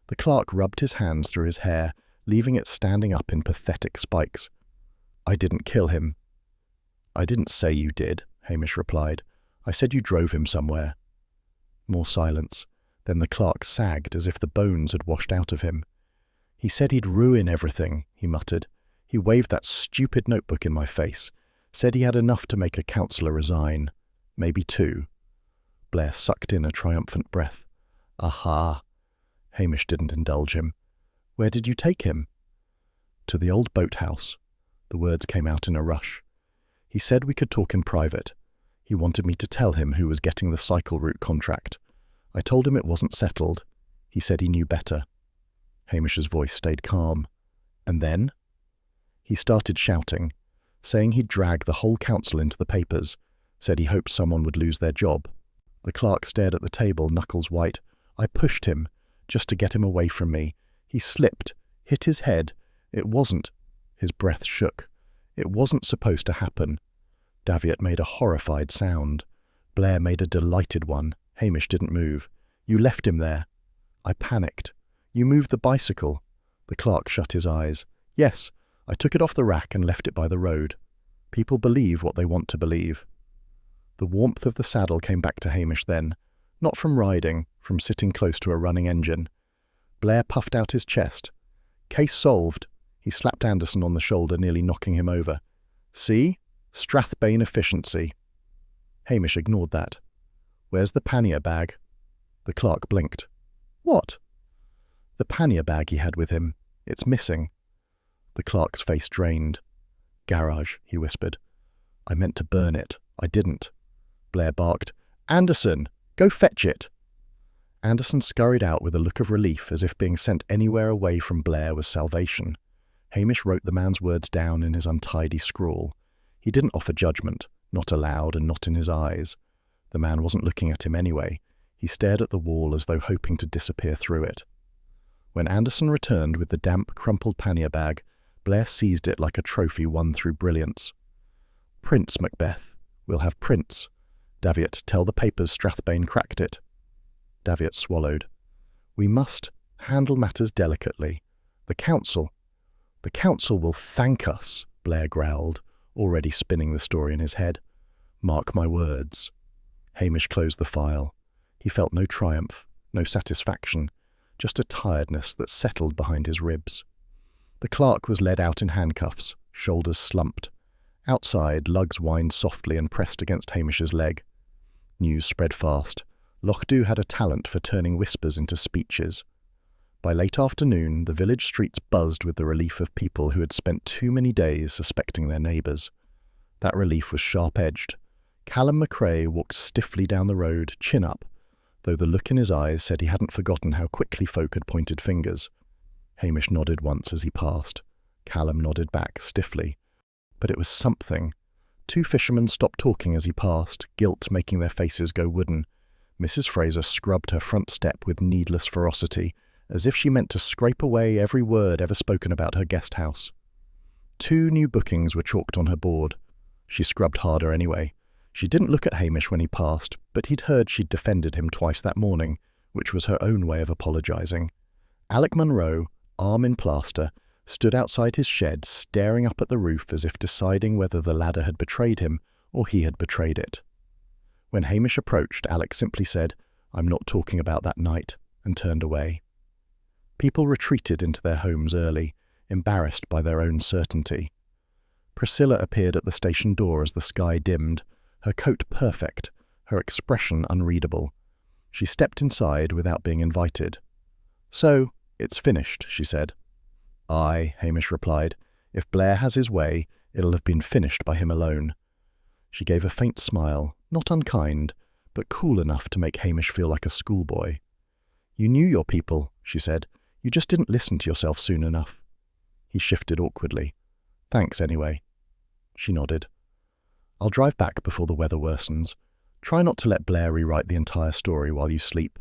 The clerk rubbed his hands through his hair, leaving it standing up in pathetic spikes. I didn't kill him. I didn't say you did, Hamish replied. I said you drove him somewhere. More silence. Then the clerk sagged as if the bones had washed out of him. He said he'd ruin everything, he muttered. He waved that stupid notebook in my face. Said he had enough to make a councillor resign. Maybe two. Blair sucked in a triumphant breath. Aha! Hamish didn't indulge him. Where did you take him? To the old boathouse. The words came out in a rush. He said we could talk in private. He wanted me to tell him who was getting the cycle route contract. I told him it wasn't settled. He said he knew better. Hamish's voice stayed calm. And then? He started shouting, saying he'd drag the whole council into the papers, said he hoped someone would lose their job. The clerk stared at the table, knuckles white. I pushed him, just to get him away from me. He slipped, hit his head. It wasn't. His breath shook. It wasn't supposed to happen. Daviot made a horrified sound. Blair made a delighted one. Hamish didn't move. You left him there. I panicked. You moved the bicycle. The clerk shut his eyes. Yes, I took it off the rack and left it by the road. People believe what they want to believe. The warmth of the saddle came back to Hamish then, not from riding, from sitting close to a running engine. Blair puffed out his chest. Case solved. He slapped Anderson on the shoulder, nearly knocking him over. See? Strathbane efficiency. Hamish ignored that. Where's the pannier bag? The clerk blinked. What? The pannier bag he had with him. It's missing. The clerk's face drained. Garage, he whispered. I meant to burn it. I didn't. Blair barked. Anderson, go fetch it. Anderson scurried out with a look of relief, as if being sent anywhere away from Blair was salvation. Hamish wrote the man's words down in his untidy scrawl. He didn't offer judgment, not aloud and not in his eyes. The man wasn't looking at him anyway. He stared at the wall as though hoping to disappear through it. When Anderson returned with the damp, crumpled pannier bag, Blair seized it like a trophy won through brilliance. Prints, Macbeth. We'll have prints. Daviot, tell the papers Strathbane cracked it. Daviot swallowed. We must handle matters delicately. The council will thank us, Blair growled, already spinning the story in his head. Mark my words. Hamish closed the file. He felt no triumph, no satisfaction, just a tiredness that settled behind his ribs. The clerk was led out in handcuffs, shoulders slumped. Outside, Luggs whined softly and pressed against Hamish's leg. News spread fast. Lochdu had a talent for turning whispers into speeches. By late afternoon, the village streets buzzed with the relief of people who had spent too many days suspecting their neighbours. That relief was sharp-edged. Callum McRae walked stiffly down the road, chin up, though the look in his eyes said he hadn't forgotten how quickly folk had pointed fingers. Hamish nodded once as he passed. Callum nodded back, stiffly. But it was something. Two fishermen stopped talking as he passed, guilt making their faces go wooden. Mrs. Fraser scrubbed her front step with needless ferocity, as if she meant to scrape away every word ever spoken about her guest house. 2 new bookings were chalked on her board. She scrubbed harder anyway. She didn't look at Hamish when he passed, but he'd heard she'd defended him twice that morning, which was her own way of apologising. Alec Munro, arm in plaster, stood outside his shed, staring up at the roof as if deciding whether the ladder had betrayed him or he had betrayed it. When Hamish approached, Alec simply said, "I'm not talking about that night," and turned away. People retreated into their homes early, embarrassed by their own certainty. Priscilla appeared at the station door as the sky dimmed, her coat perfect, her expression unreadable. She stepped inside without being invited. "So, it's finished," she said. "Aye," Hamish replied. "If Blair has his way, it'll have been finished by him alone." She gave a faint smile, not unkind, but cool enough to make Hamish feel like a schoolboy. "You knew your people," she said. You just didn't listen to yourself soon enough." He shifted awkwardly. "Thanks anyway." She nodded. "I'll drive back before the weather worsens. Try not to let Blair rewrite the entire story while you sleep."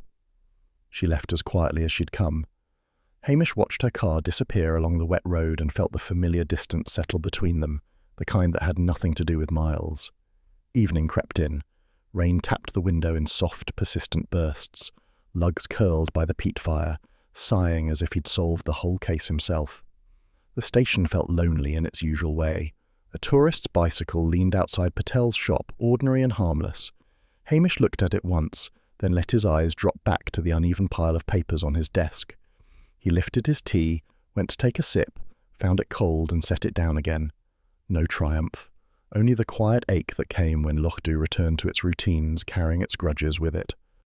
She left as quietly as she'd come. Hamish watched her car disappear along the wet road and felt the familiar distance settle between them, the kind that had nothing to do with miles. Evening crept in. Rain tapped the window in soft, persistent bursts. Lugs curled by the peat fire, sighing as if he'd solved the whole case himself. The station felt lonely in its usual way. A tourist's bicycle leaned outside Patel's shop, ordinary and harmless. Hamish looked at it once, then let his eyes drop back to the uneven pile of papers on his desk. He lifted his tea, went to take a sip, found it cold and set it down again. No triumph, only the quiet ache that came when Loch Dhu returned to its routines, carrying its grudges with it.